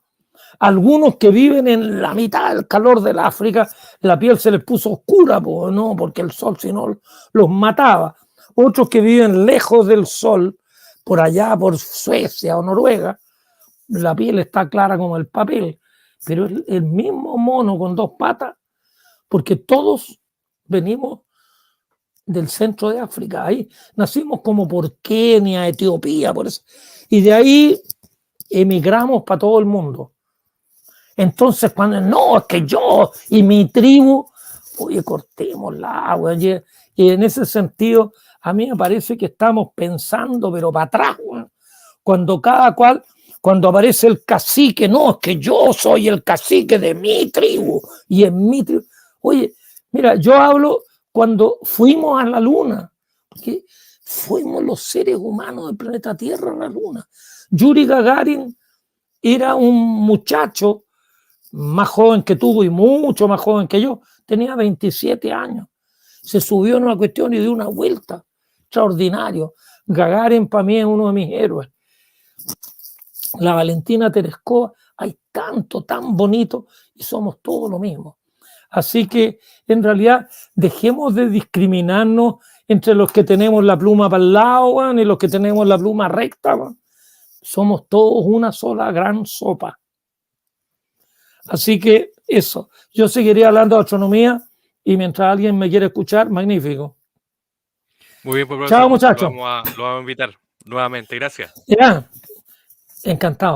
Algunos que viven en la mitad del calor del África, la piel se les puso oscura, ¿no? Porque el sol si no los mataba. Otros que viven lejos del sol, por allá, por Suecia o Noruega, la piel está clara como el papel. Pero es el mismo mono con 2 patas, porque todos venimos del centro de África. Ahí nacimos como por Kenia, Etiopía, por eso. Y de ahí emigramos para todo el mundo. Entonces, cuando no, es que yo y mi tribu, oye, cortemos la agua. Y en ese sentido, a mí me parece que estamos pensando, pero para atrás, cuando cada cual, cuando aparece el cacique, no, es que yo soy el cacique de mi tribu y en mi tribu. Oye, mira, yo hablo cuando fuimos a la Luna, porque fuimos los seres humanos del planeta Tierra a la Luna. Yuri Gagarin era un muchacho más joven que tú y mucho más joven que yo, tenía 27 años. Se subió en una cuestión y dio una vuelta. Extraordinario. Gagarin para mí es uno de mis héroes. La Valentina Tereskova, hay tanto, tan bonito, y somos todos lo mismo. Así que, en realidad, dejemos de discriminarnos entre los que tenemos la pluma para el lado y los que tenemos la pluma recta. Somos todos una sola gran sopa. Así que eso, yo seguiría hablando de astronomía, y mientras alguien me quiere escuchar, magnífico. Muy bien, pues, Chao, muchachos. lo vamos a invitar nuevamente. Gracias. Ya, encantado.